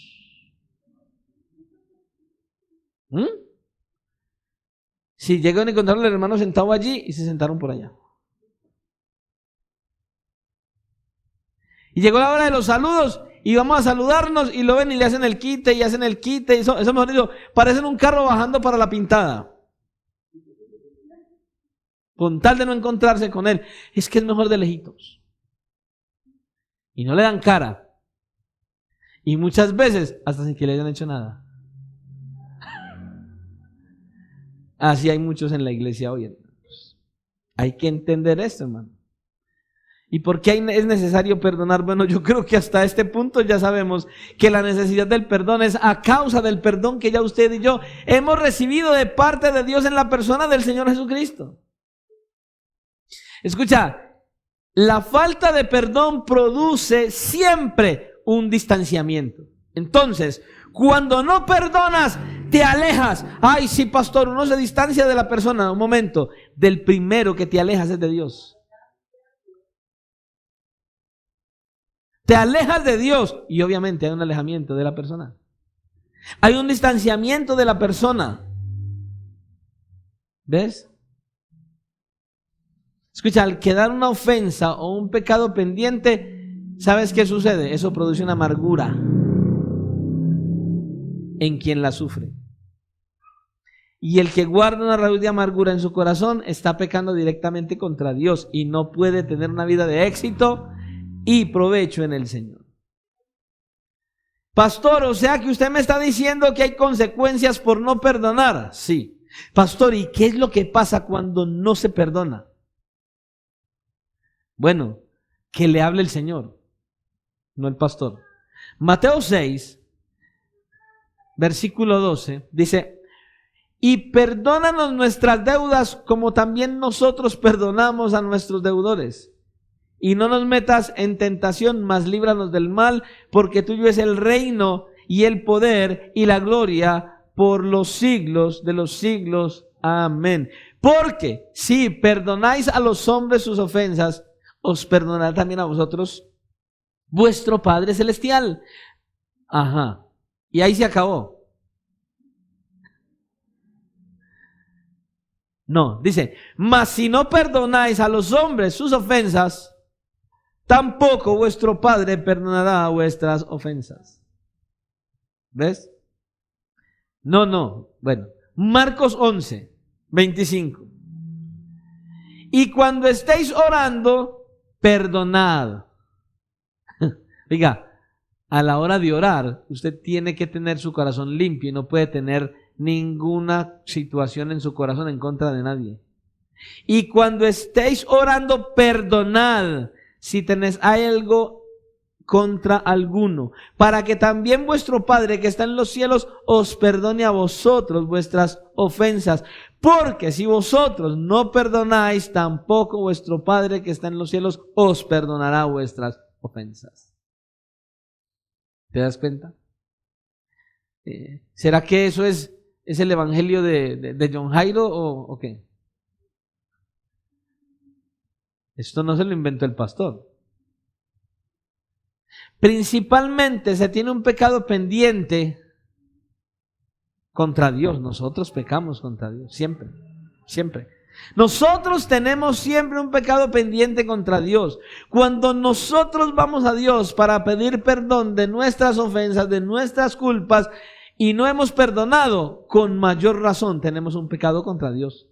Si llegan a encontrar al hermano sentado allí y se sentaron por allá. Y llegó la hora de los saludos y vamos a saludarnos y lo ven y le hacen el quite y hacen el quite. Y eso mejor dicho, parecen un carro bajando para la pintada. Con tal de no encontrarse con él, es que es mejor de lejitos. Y no le dan cara. Y muchas veces, hasta sin que le hayan hecho nada. Así hay muchos en la iglesia hoy, hermanos. Hay que entender esto, hermano. ¿Y por qué es necesario perdonar? Bueno, yo creo que hasta este punto ya sabemos que la necesidad del perdón es a causa del perdón que ya usted y yo hemos recibido de parte de Dios en la persona del Señor Jesucristo. Escucha, la falta de perdón produce siempre un distanciamiento. Entonces, cuando no perdonas, te alejas. Ay, sí, pastor, uno se distancia de la persona. Un momento, del primero que te alejas es de Dios. Te alejas de Dios y obviamente hay un alejamiento de la persona. Hay un distanciamiento de la persona. ¿Ves? Escucha, al quedar una ofensa o un pecado pendiente, ¿sabes qué sucede? Eso produce una amargura en quien la sufre. Y el que guarda una raíz de amargura en su corazón está pecando directamente contra Dios y no puede tener una vida de éxito y provecho en el Señor. Pastor, o sea que usted me está diciendo que hay consecuencias por no perdonar. Sí. Pastor, ¿y qué es lo que pasa cuando no se perdona? Bueno, que le hable el Señor, no el pastor. Mateo 6, versículo 12, dice: y perdónanos nuestras deudas como también nosotros perdonamos a nuestros deudores. Y no nos metas en tentación, mas líbranos del mal, porque tuyo es el reino y el poder y la gloria por los siglos de los siglos. Amén. Porque si perdonáis a los hombres sus ofensas, os perdonará también a vosotros vuestro Padre Celestial. Ajá. Y ahí se acabó. No, dice, mas si no perdonáis a los hombres sus ofensas, tampoco vuestro Padre perdonará vuestras ofensas. ¿Ves? No. Bueno, Marcos 11, 25. Y cuando estéis orando, perdonad. Oiga, a la hora de orar, usted tiene que tener su corazón limpio y no puede tener ninguna situación en su corazón en contra de nadie. Y cuando estéis orando, perdonad si hay algo contra alguno, para que también vuestro Padre que está en los cielos os perdone a vosotros vuestras ofensas. Porque si vosotros no perdonáis, tampoco vuestro Padre que está en los cielos os perdonará vuestras ofensas. ¿Te das cuenta? ¿Será que eso es el evangelio de John Jairo o qué? Esto no se lo inventó el pastor. Principalmente se tiene un pecado pendiente contra Dios. Nosotros pecamos contra Dios, siempre, siempre. Nosotros tenemos siempre un pecado pendiente contra Dios. Cuando nosotros vamos a Dios para pedir perdón de nuestras ofensas, de nuestras culpas, y no hemos perdonado, con mayor razón tenemos un pecado contra Dios.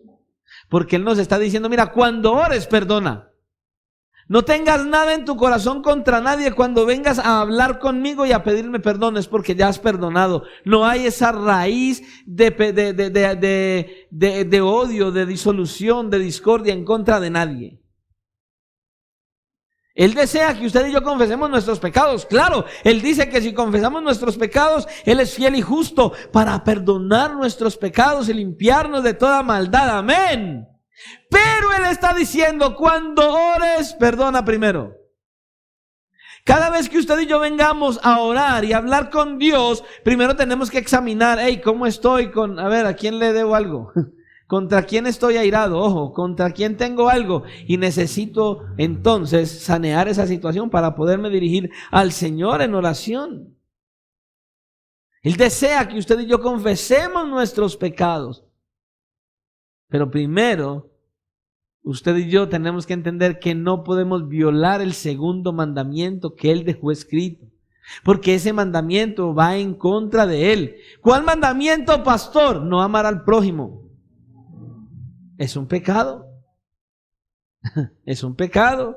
Porque Él nos está diciendo, mira, cuando ores, perdona. No tengas nada en tu corazón contra nadie cuando vengas a hablar conmigo y a pedirme perdón, es porque ya has perdonado. No hay esa raíz de odio, de disolución, de discordia en contra de nadie. Él desea que usted y yo confesemos nuestros pecados. Claro, Él dice que si confesamos nuestros pecados, Él es fiel y justo para perdonar nuestros pecados y limpiarnos de toda maldad. Amén. Pero Él está diciendo, cuando ores, perdona primero. Cada vez que usted y yo vengamos a orar y a hablar con Dios, primero tenemos que examinar, ¿cómo estoy ¿a quién le debo algo? ¿Contra quién estoy airado? Ojo, ¿contra quién tengo algo? Y necesito entonces sanear esa situación para poderme dirigir al Señor en oración. Él desea que usted y yo confesemos nuestros pecados. Pero primero, usted y yo tenemos que entender que no podemos violar el segundo mandamiento que Él dejó escrito, porque ese mandamiento va en contra de Él. ¿Cuál mandamiento, pastor? No amar al prójimo. Es un pecado. Es un pecado.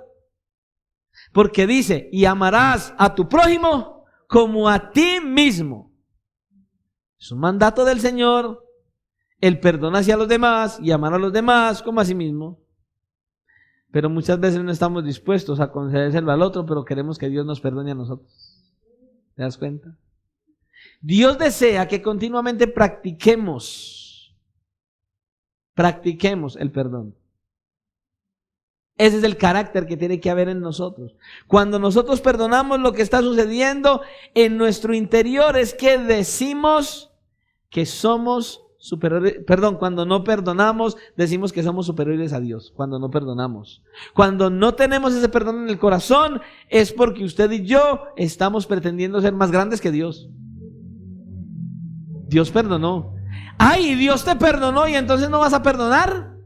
Porque dice, y amarás a tu prójimo como a ti mismo. Es un mandato del Señor. El perdón hacia los demás y amar a los demás como a sí mismo. Pero muchas veces no estamos dispuestos a concedérselo al otro, pero queremos que Dios nos perdone a nosotros. ¿Te das cuenta? Dios desea que continuamente practiquemos el perdón. Ese es el carácter que tiene que haber en nosotros. Cuando nosotros perdonamos, lo que está sucediendo en nuestro interior es que decimos que somos superiores. Cuando no perdonamos, decimos que somos superiores a Dios. Cuando no perdonamos. Cuando no tenemos ese perdón en el corazón, es porque usted y yo estamos pretendiendo ser más grandes que Dios. Dios perdonó. ¡Ay, Dios te perdonó y entonces no vas a perdonar!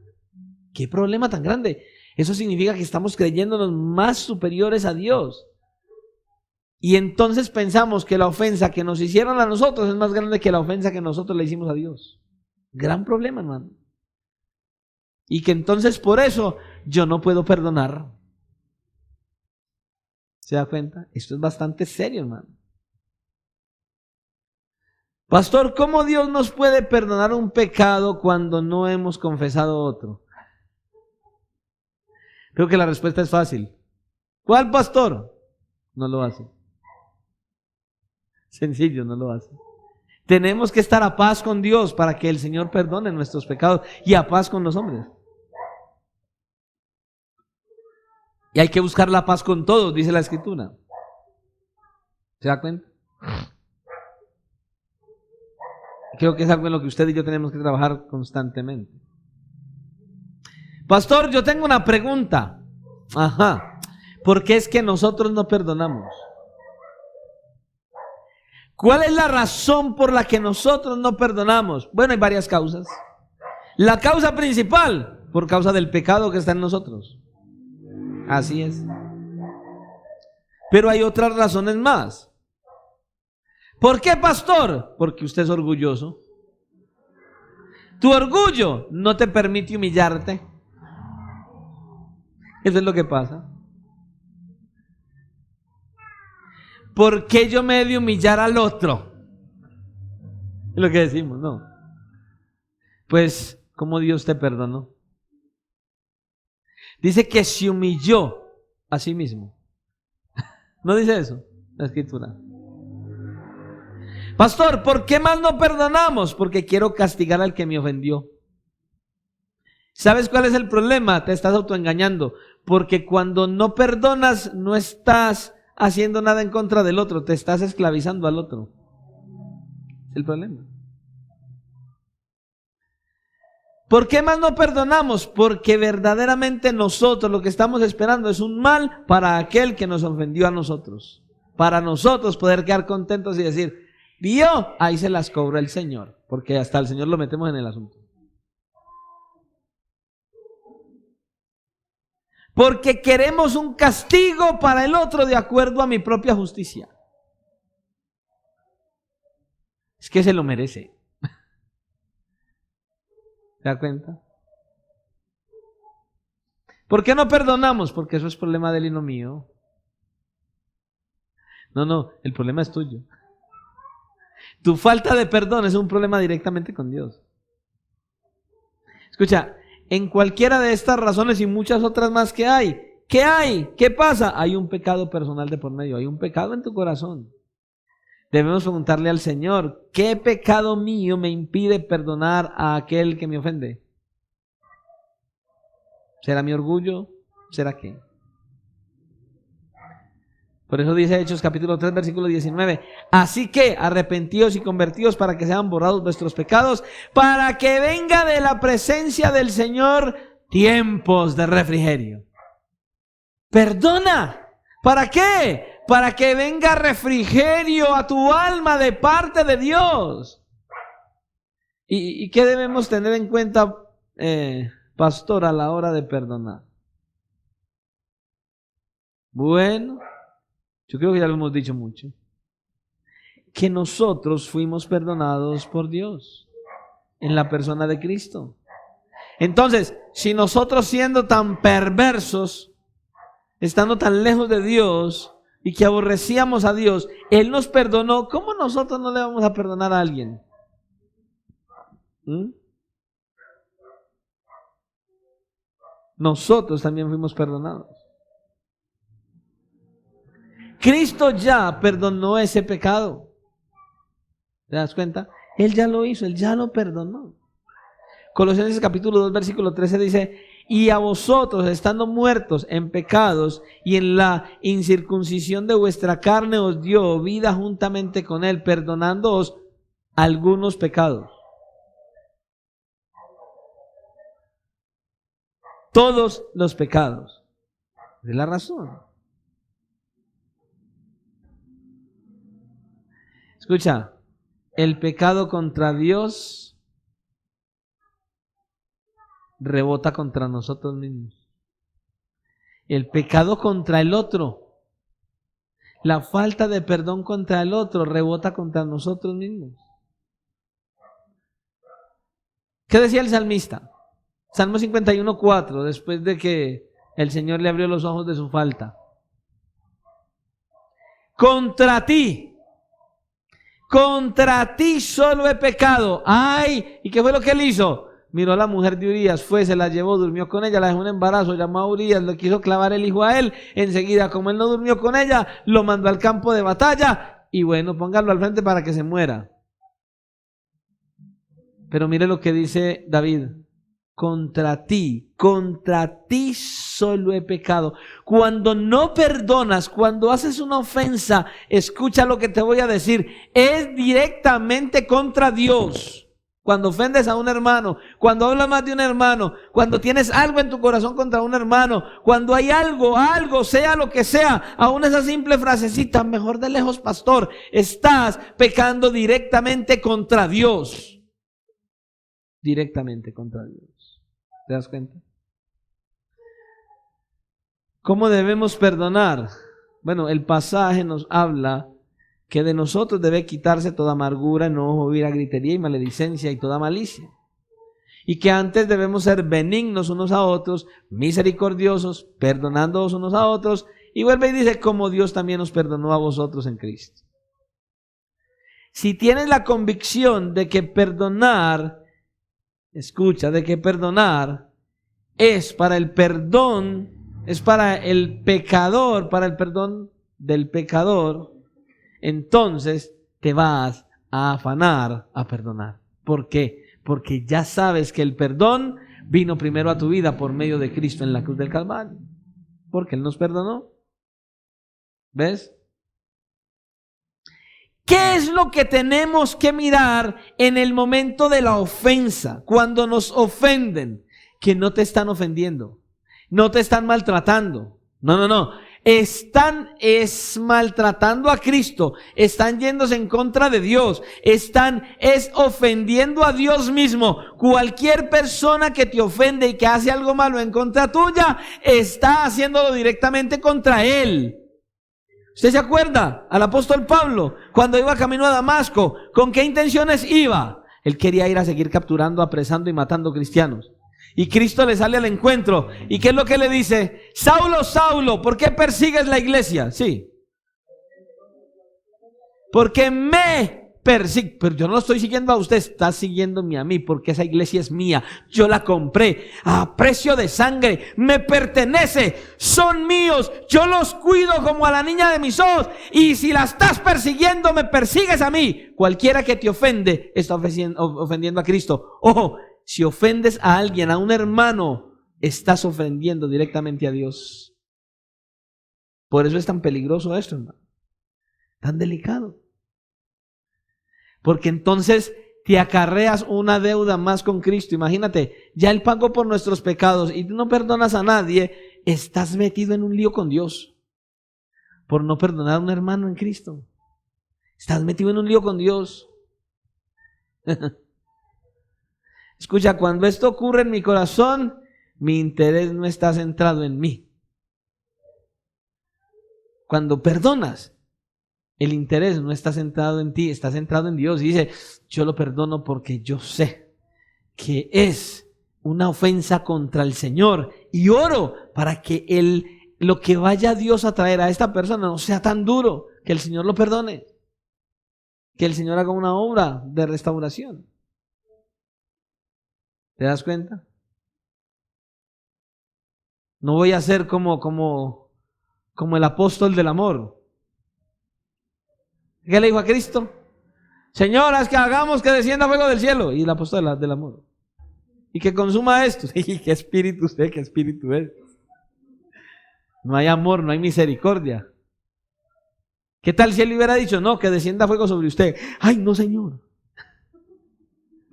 ¡Qué problema tan grande! Eso significa que estamos creyéndonos más superiores a Dios. Y entonces pensamos que la ofensa que nos hicieron a nosotros es más grande que la ofensa que nosotros le hicimos a Dios. Gran problema, hermano. Y que entonces por eso yo no puedo perdonar. ¿Se da cuenta? Esto es bastante serio, hermano. Pastor, ¿cómo Dios nos puede perdonar un pecado cuando no hemos confesado otro? Creo que la respuesta es fácil. ¿Cuál pastor? No lo hace. Sencillo, no lo hace. Tenemos que estar a paz con Dios para que el Señor perdone nuestros pecados y a paz con los hombres. Y hay que buscar la paz con todos, dice la Escritura. ¿Se da cuenta? Creo que es algo en lo que usted y yo tenemos que trabajar constantemente. Pastor, yo tengo una pregunta. ¿Por qué es que nosotros no perdonamos? ¿Cuál es la razón por la que nosotros no perdonamos? Bueno, hay varias causas. La causa principal, por causa del pecado que está en nosotros. Así es. Pero hay otras razones más. ¿Por qué, pastor? Porque usted es orgulloso. Tu orgullo no te permite humillarte. Eso es lo que pasa. ¿por qué yo me he de humillar al otro? Es lo que decimos, ¿no? Pues, ¿cómo Dios te perdonó? Dice que se humilló a sí mismo. ¿No dice eso la Escritura? Pastor, ¿por qué más no perdonamos? Porque quiero castigar al que me ofendió. ¿Sabes cuál es el problema? Te estás autoengañando. Porque cuando no perdonas, no estás haciendo nada en contra del otro, te estás esclavizando al otro. Es el problema. ¿Por qué más no perdonamos? Porque verdaderamente nosotros lo que estamos esperando es un mal para aquel que nos ofendió a nosotros. Para nosotros poder quedar contentos y decir, vio, ahí se las cobró el Señor. Porque hasta el Señor lo metemos en el asunto. Porque queremos un castigo para el otro de acuerdo a mi propia justicia. Es que se lo merece. ¿Se da cuenta? ¿Por qué no perdonamos? Porque eso es problema de él y no mío. No, el problema es tuyo. Tu falta de perdón es un problema directamente con Dios. Escucha, en cualquiera de estas razones y muchas otras más que hay, ¿qué hay? ¿Qué pasa? Hay un pecado personal de por medio, hay un pecado en tu corazón. Debemos preguntarle al Señor, ¿qué pecado mío me impide perdonar a aquel que me ofende? ¿Será mi orgullo? ¿Será qué? Por eso dice Hechos capítulo 3 versículo 19, así que arrepentíos y convertíos para que sean borrados vuestros pecados, para que venga de la presencia del Señor tiempos de refrigerio. Perdona. ¿Para qué? Para que venga refrigerio a tu alma de parte de Dios. ¿Y qué debemos tener en cuenta, pastor, a la hora de perdonar? Bueno, yo creo que ya lo hemos dicho mucho. Que nosotros fuimos perdonados por Dios en la persona de Cristo. Entonces, si nosotros siendo tan perversos, estando tan lejos de Dios y que aborrecíamos a Dios, Él nos perdonó, ¿cómo nosotros no le vamos a perdonar a alguien? Nosotros también fuimos perdonados. Cristo ya perdonó ese pecado. ¿Te das cuenta? Él ya lo hizo, Él ya lo perdonó. Colosenses capítulo 2 versículo 13 dice, y a vosotros estando muertos en pecados y en la incircuncisión de vuestra carne os dio vida juntamente con Él, perdonándoos algunos pecados. Todos los pecados. Es la razón. Escucha, el pecado contra Dios rebota contra nosotros mismos. El pecado contra el otro, la falta de perdón contra el otro rebota contra nosotros mismos. ¿Qué decía el salmista? Salmo 51:4, después de que el Señor le abrió los ojos de su falta. Contra ti solo he pecado. ¡Ay! ¿Y qué fue lo que él hizo? Miró a la mujer de Urías, fue, se la llevó, durmió con ella, la dejó en embarazo, llamó a Urías, le quiso clavar el hijo a él. Enseguida, como él no durmió con ella, lo mandó al campo de batalla. Y bueno, póngalo al frente para que se muera. Pero mire lo que dice David. Contra ti solo he pecado. Cuando no perdonas, cuando haces una ofensa, escucha lo que te voy a decir, es directamente contra Dios. Cuando ofendes a un hermano, cuando hablas más de un hermano, cuando tienes algo en tu corazón contra un hermano, cuando hay algo, sea lo que sea, aún esa simple frasecita, mejor de lejos, pastor, estás pecando directamente contra Dios. Directamente contra Dios. ¿Te das cuenta? ¿Cómo debemos perdonar? Bueno, el pasaje nos habla que de nosotros debe quitarse toda amargura, enojo, ira, gritería y maledicencia y toda malicia. Y que antes debemos ser benignos unos a otros, misericordiosos, perdonándonos unos a otros Y vuelve y dice, como Dios también os perdonó a vosotros en Cristo. Si tienes la convicción de que perdonar, escucha, de que perdonar es para el perdón, es para el pecador, para el perdón del pecador, entonces te vas a afanar a perdonar. ¿Por qué? Porque ya sabes que el perdón vino primero a tu vida por medio de Cristo en la cruz del Calvario. Porque Él nos perdonó. ¿Ves? ¿Qué es lo que tenemos que mirar en el momento de la ofensa? Cuando nos ofenden, que no te están ofendiendo, no te están maltratando. No. Están maltratando a Cristo, están yéndose en contra de Dios, están ofendiendo a Dios mismo. Cualquier persona que te ofende y que hace algo malo en contra tuya, está haciéndolo directamente contra Él. ¿Usted se acuerda al apóstol Pablo cuando iba camino a Damasco? ¿Con qué intenciones iba? Él quería ir a seguir capturando, apresando y matando cristianos. Y Cristo le sale al encuentro. ¿Y qué es lo que le dice? Saulo, Saulo, ¿por qué persigues la iglesia? Sí. Porque me persigue. Pero yo no lo estoy siguiendo a usted, está siguiéndome a mí, porque esa iglesia es mía. Yo la compré a precio de sangre. Me pertenece. Son míos. Yo los cuido como a la niña de mis ojos. Y si la estás persiguiendo, me persigues a mí. Cualquiera que te ofende está ofendiendo a Cristo. Ojo. Si ofendes a alguien, a un hermano, estás ofendiendo directamente a Dios. Por eso es tan peligroso esto, hermano. Tan delicado. Porque entonces te acarreas una deuda más con Cristo. Imagínate, ya Él pagó por nuestros pecados y tú no perdonas a nadie. Estás metido en un lío con Dios por no perdonar a un hermano en Cristo. Estás metido en un lío con Dios. Escucha, cuando esto ocurre en mi corazón, mi interés no está centrado en mí. Cuando perdonas, el interés no está centrado en ti, está centrado en Dios. Y dice, yo lo perdono porque yo sé que es una ofensa contra el Señor. Y oro para que lo que vaya Dios a traer a esta persona no sea tan duro, que el Señor lo perdone. Que el Señor haga una obra de restauración. ¿Te das cuenta? No voy a ser como el apóstol del amor. ¿Qué le dijo a Cristo? Señor, haz que hagamos que descienda fuego del cielo. Y el apóstol del amor. Y que consuma esto. ¿Y qué espíritu usted? ¿Qué espíritu es? No hay amor, no hay misericordia. ¿Qué tal si él hubiera dicho, no, que descienda fuego sobre usted? Ay, no, Señor.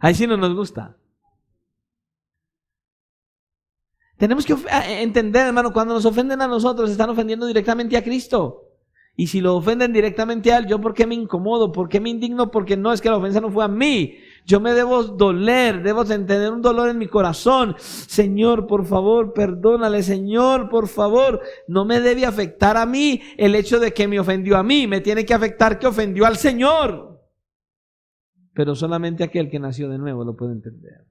Ahí sí no nos gusta. Tenemos que entender, hermano, cuando nos ofenden a nosotros, están ofendiendo directamente a Cristo. Y si lo ofenden directamente a Él, ¿yo por qué me incomodo? ¿Por qué me indigno? Porque no, es que la ofensa no fue a mí. Yo me debo doler, debo tener un dolor en mi corazón. Señor, por favor, perdónale. Señor, por favor, no me debe afectar a mí el hecho de que me ofendió a mí. Me tiene que afectar que ofendió al Señor. Pero solamente aquel que nació de nuevo lo puede entender.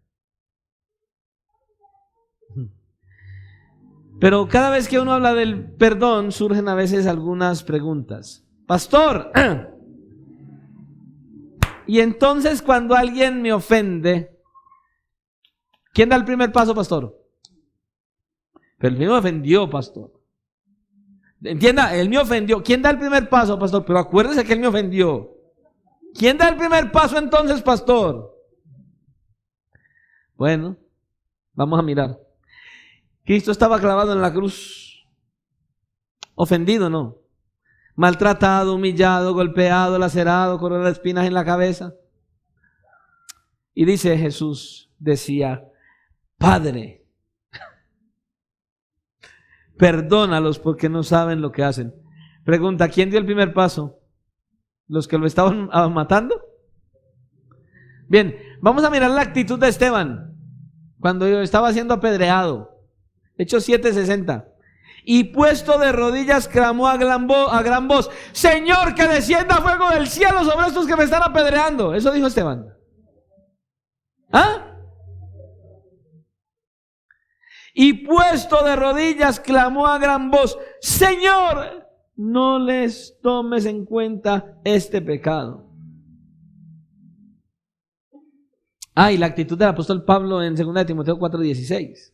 Pero cada vez que uno habla del perdón, surgen a veces algunas preguntas. Pastor, y entonces cuando alguien me ofende, ¿quién da el primer paso, pastor? Pero él me ofendió, pastor. Entienda, él me ofendió. ¿Quién da el primer paso, pastor? Pero acuérdese que él me ofendió. ¿Quién da el primer paso entonces, pastor? Bueno, vamos a mirar. Cristo estaba clavado en la cruz. Ofendido, ¿no? Maltratado, humillado, golpeado, lacerado, corona de espinas en la cabeza. Y dice Jesús, decía, Padre, perdónalos porque no saben lo que hacen. Pregunta, ¿quién dio el primer paso? ¿Los que lo estaban matando? Bien, vamos a mirar la actitud de Esteban cuando estaba siendo apedreado. Hechos 7:60. Y puesto de rodillas clamó a gran voz, Señor, que descienda fuego del cielo sobre estos que me están apedreando. Eso dijo Esteban. ¿Ah? y puesto de rodillas clamó a gran voz: Señor, no les tomes en cuenta este pecado. Y la actitud del apóstol Pablo en 2 Timoteo 4:16.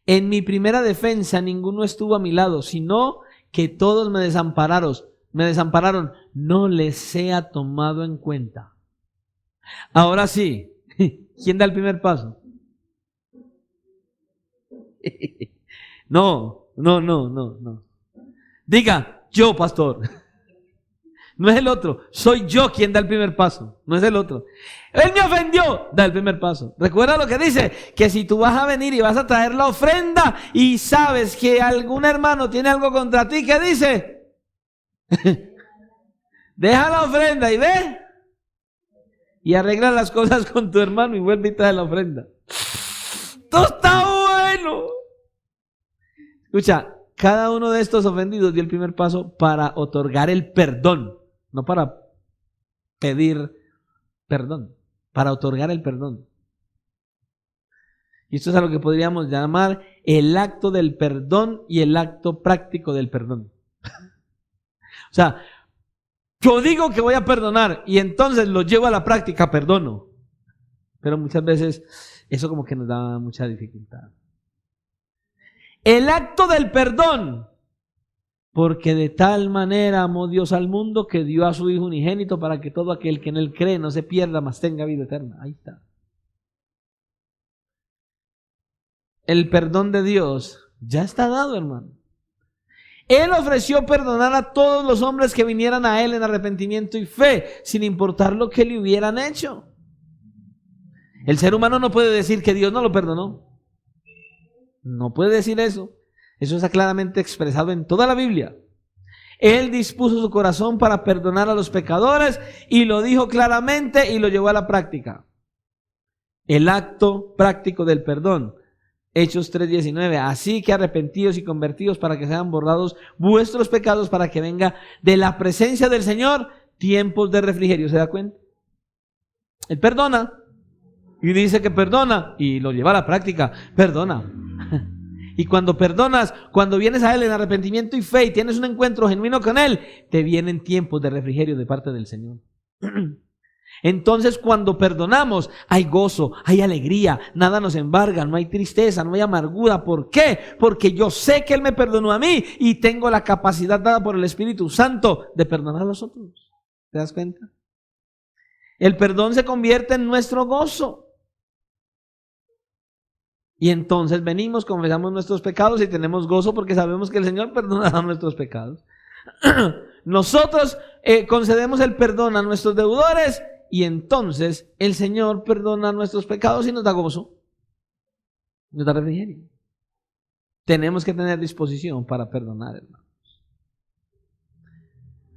En mi primera defensa ninguno estuvo a mi lado, sino que todos me desampararon, no les sea tomado en cuenta. Ahora sí, ¿quién da el primer paso? No. Diga, yo, pastor. No es el otro, soy yo quien da el primer paso, no es el otro. Él me ofendió, da el primer paso. Recuerda lo que dice, que si tú vas a venir y vas a traer la ofrenda y sabes que algún hermano tiene algo contra ti, ¿qué dice? Deja la ofrenda y ve y arregla las cosas con tu hermano y vuelve y trae la ofrenda. ¡Todo está bueno! Escucha, cada uno de estos ofendidos dio el primer paso para otorgar el perdón. No para pedir perdón, para otorgar el perdón. Y esto es a lo que podríamos llamar el acto del perdón y el acto práctico del perdón. O sea, yo digo que voy a perdonar y entonces lo llevo a la práctica, perdono. Pero muchas veces eso como que nos da mucha dificultad. El acto del perdón. Porque de tal manera amó Dios al mundo que dio a su Hijo unigénito para que todo aquel que en Él cree no se pierda, mas tenga vida eterna. Ahí está. El perdón de Dios ya está dado, hermano. Él ofreció perdonar a todos los hombres que vinieran a Él en arrepentimiento y fe, sin importar lo que le hubieran hecho. El ser humano no puede decir que Dios no lo perdonó. No puede decir eso. Eso está claramente expresado en toda la Biblia. Él dispuso su corazón para perdonar a los pecadores y lo dijo claramente y lo llevó a la práctica. El acto práctico del perdón. Hechos 3:19. Así que arrepentidos y convertidos para que sean borrados vuestros pecados, para que venga de la presencia del Señor tiempos de refrigerio. ¿Se da cuenta? Él perdona y dice que perdona y lo lleva a la práctica. Perdona. Y cuando perdonas, cuando vienes a Él en arrepentimiento y fe y tienes un encuentro genuino con Él, te vienen tiempos de refrigerio de parte del Señor. Entonces, cuando perdonamos, hay gozo, hay alegría, nada nos embarga, no hay tristeza, no hay amargura. ¿Por qué? Porque yo sé que Él me perdonó a mí y tengo la capacidad dada por el Espíritu Santo de perdonar a los otros. ¿Te das cuenta? El perdón se convierte en nuestro gozo. Y entonces venimos, confesamos nuestros pecados y tenemos gozo porque sabemos que el Señor perdonará nuestros pecados. Nosotros concedemos el perdón a nuestros deudores y entonces el Señor perdona nuestros pecados y nos da gozo. Nos da refrigerio. Tenemos que tener disposición para perdonar, hermanos.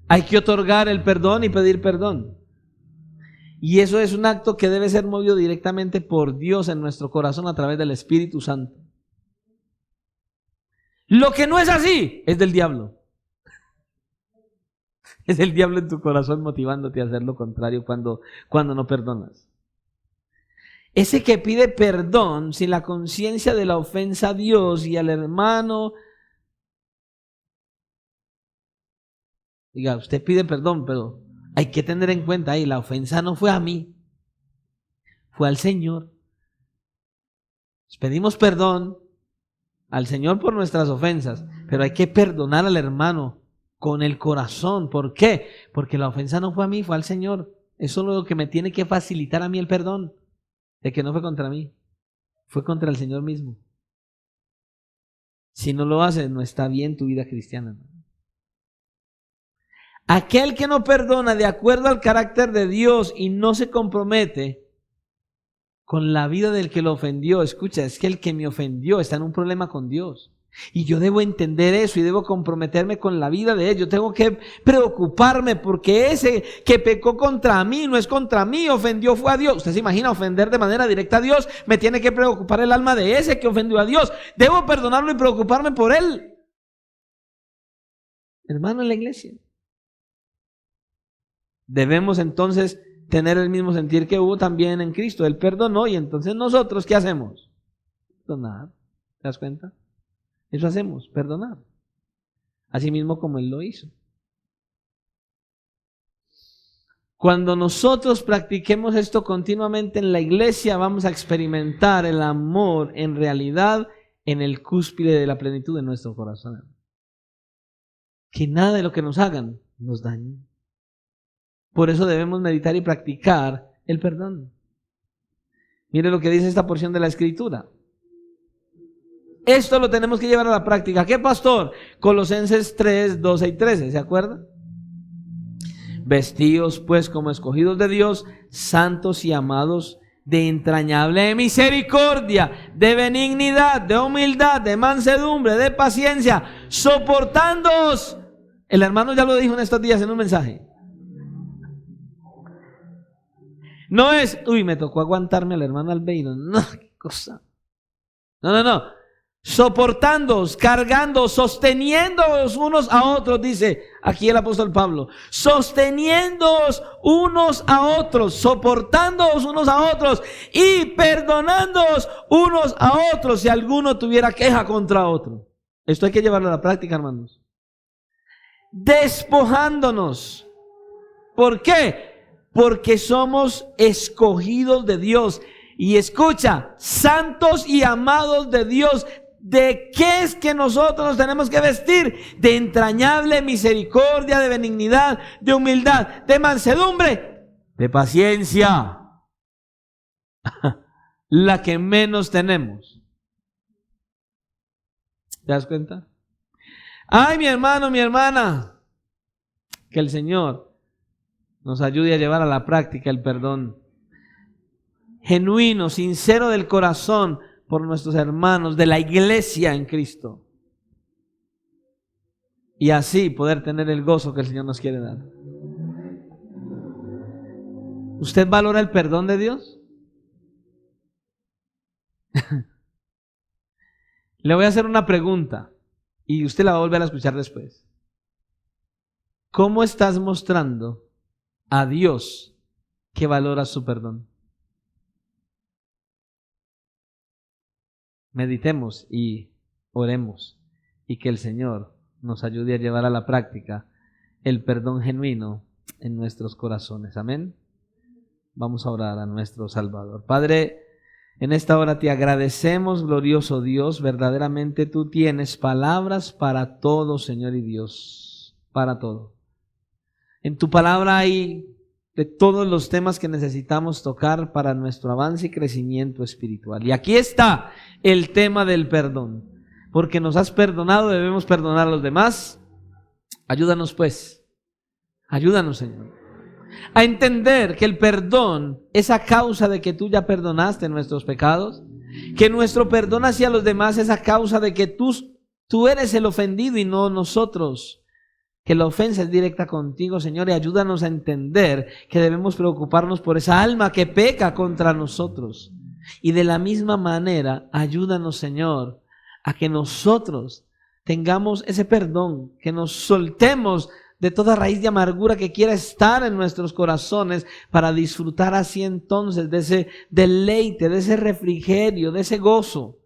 Hay que otorgar el perdón y pedir perdón. Y eso es un acto que debe ser movido directamente por Dios en nuestro corazón a través del Espíritu Santo. Lo que no es así es del diablo. Es el diablo en tu corazón motivándote a hacer lo contrario cuando no perdonas. Ese que pide perdón sin la conciencia de la ofensa a Dios y al hermano. Diga, usted pide perdón, pero hay que tener en cuenta ahí, la ofensa no fue a mí, fue al Señor. Pedimos perdón al Señor por nuestras ofensas, pero hay que perdonar al hermano con el corazón. ¿Por qué? Porque la ofensa no fue a mí, fue al Señor. Eso es lo que me tiene que facilitar a mí el perdón, de que no fue contra mí, fue contra el Señor mismo. Si no lo haces, no está bien tu vida cristiana, ¿no? Aquel que no perdona de acuerdo al carácter de Dios y no se compromete con la vida del que lo ofendió. Escucha, es que el que me ofendió está en un problema con Dios. Y yo debo entender eso y debo comprometerme con la vida de él. Yo tengo que preocuparme porque ese que pecó contra mí no es contra mí, ofendió fue a Dios. ¿Usted se imagina ofender de manera directa a Dios? Me tiene que preocupar el alma de ese que ofendió a Dios. Debo perdonarlo y preocuparme por él. Hermano en la iglesia. Debemos entonces tener el mismo sentir que hubo también en Cristo. Él perdonó y entonces nosotros, ¿qué hacemos? Perdonar. ¿Te das cuenta? Eso hacemos, perdonar. Así mismo como Él lo hizo. Cuando nosotros practiquemos esto continuamente en la iglesia, vamos a experimentar el amor en realidad en el cúspide de la plenitud de nuestro corazón. Que nada de lo que nos hagan nos dañe. Por eso debemos meditar y practicar el perdón. Mire lo que dice esta porción de la Escritura. Esto lo tenemos que llevar a la práctica. ¿Qué, pastor? Colosenses 3, 12 y 13, ¿se acuerdan? Vestíos pues como escogidos de Dios, santos y amados, de entrañable misericordia, de benignidad, de humildad, de mansedumbre, de paciencia, soportándoos. El hermano ya lo dijo en estos días en un mensaje. No es, me tocó aguantarme al hermano Albeiro. No, qué cosa. No. Soportándoos, cargando, sosteniéndoos unos a otros, dice aquí el apóstol Pablo. Sosteniéndoos unos a otros, soportándoos unos a otros y perdonándoos unos a otros si alguno tuviera queja contra otro. Esto hay que llevarlo a la práctica, hermanos. Despojándonos. ¿Por qué? Porque somos escogidos de Dios. Y escucha, santos y amados de Dios. ¿De qué es que nosotros nos tenemos que vestir? De entrañable misericordia, de benignidad, de humildad, de mansedumbre, de paciencia. La que menos tenemos. ¿Te das cuenta? Ay, mi hermano, mi hermana. Que el Señor nos ayude a llevar a la práctica el perdón genuino, sincero del corazón por nuestros hermanos de la iglesia en Cristo. Y así poder tener el gozo que el Señor nos quiere dar. ¿Usted valora el perdón de Dios? Le voy a hacer una pregunta y usted la va a volver a escuchar después. ¿Cómo estás mostrando a Dios que valora su perdón? Meditemos y oremos y que el Señor nos ayude a llevar a la práctica el perdón genuino en nuestros corazones. Amén. Vamos a orar a nuestro Salvador. Padre, en esta hora te agradecemos, glorioso Dios. Verdaderamente tú tienes palabras para todo, Señor y Dios, para todo. En tu palabra hay de todos los temas que necesitamos tocar para nuestro avance y crecimiento espiritual. Y aquí está el tema del perdón. Porque nos has perdonado, debemos perdonar a los demás. Ayúdanos pues, ayúdanos, Señor, a entender que el perdón es a causa de que tú ya perdonaste nuestros pecados, que nuestro perdón hacia los demás es a causa de que tú eres el ofendido y no nosotros, que la ofensa es directa contigo, Señor, y ayúdanos a entender que debemos preocuparnos por esa alma que peca contra nosotros. Y de la misma manera, ayúdanos, Señor, a que nosotros tengamos ese perdón, que nos soltemos de toda raíz de amargura que quiera estar en nuestros corazones para disfrutar así entonces de ese deleite, de ese refrigerio, de ese gozo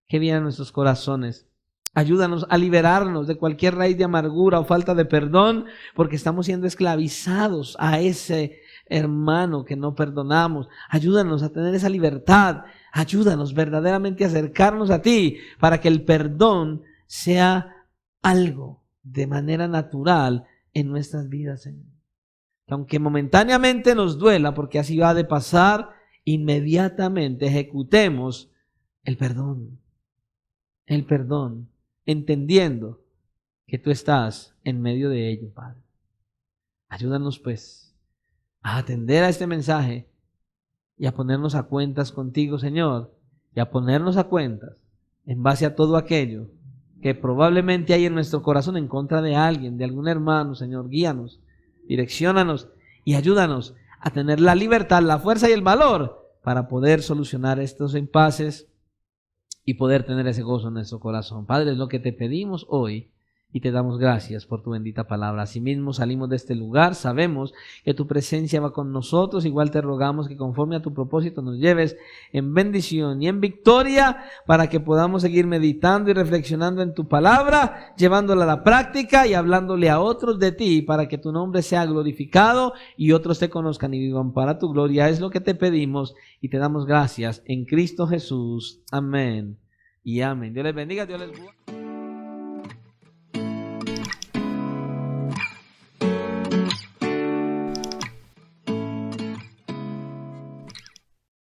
que viene a nuestros corazones. Ayúdanos a liberarnos de cualquier raíz de amargura o falta de perdón, porque estamos siendo esclavizados a ese hermano que no perdonamos. Ayúdanos a tener esa libertad. Ayúdanos verdaderamente a acercarnos a ti para que el perdón sea algo de manera natural en nuestras vidas, Señor. Que aunque momentáneamente nos duela, porque así va de pasar, inmediatamente ejecutemos el perdón, entendiendo que tú estás en medio de ello, Padre. Ayúdanos pues a atender a este mensaje y a ponernos a cuentas contigo, Señor, y a ponernos a cuentas en base a todo aquello que probablemente hay en nuestro corazón en contra de alguien, de algún hermano. Señor, guíanos, direcciónanos y ayúdanos a tener la libertad, la fuerza y el valor para poder solucionar estos impases y poder tener ese gozo en nuestro corazón. Padre, es lo que te pedimos hoy y te damos gracias por tu bendita palabra. Asimismo salimos de este lugar, sabemos que tu presencia va con nosotros, igual te rogamos que conforme a tu propósito nos lleves en bendición y en victoria para que podamos seguir meditando y reflexionando en tu palabra, llevándola a la práctica y hablándole a otros de ti para que tu nombre sea glorificado y otros te conozcan y vivan para tu gloria. Es lo que te pedimos y te damos gracias en Cristo Jesús. Amén y amén. Dios les bendiga, Dios les guarde.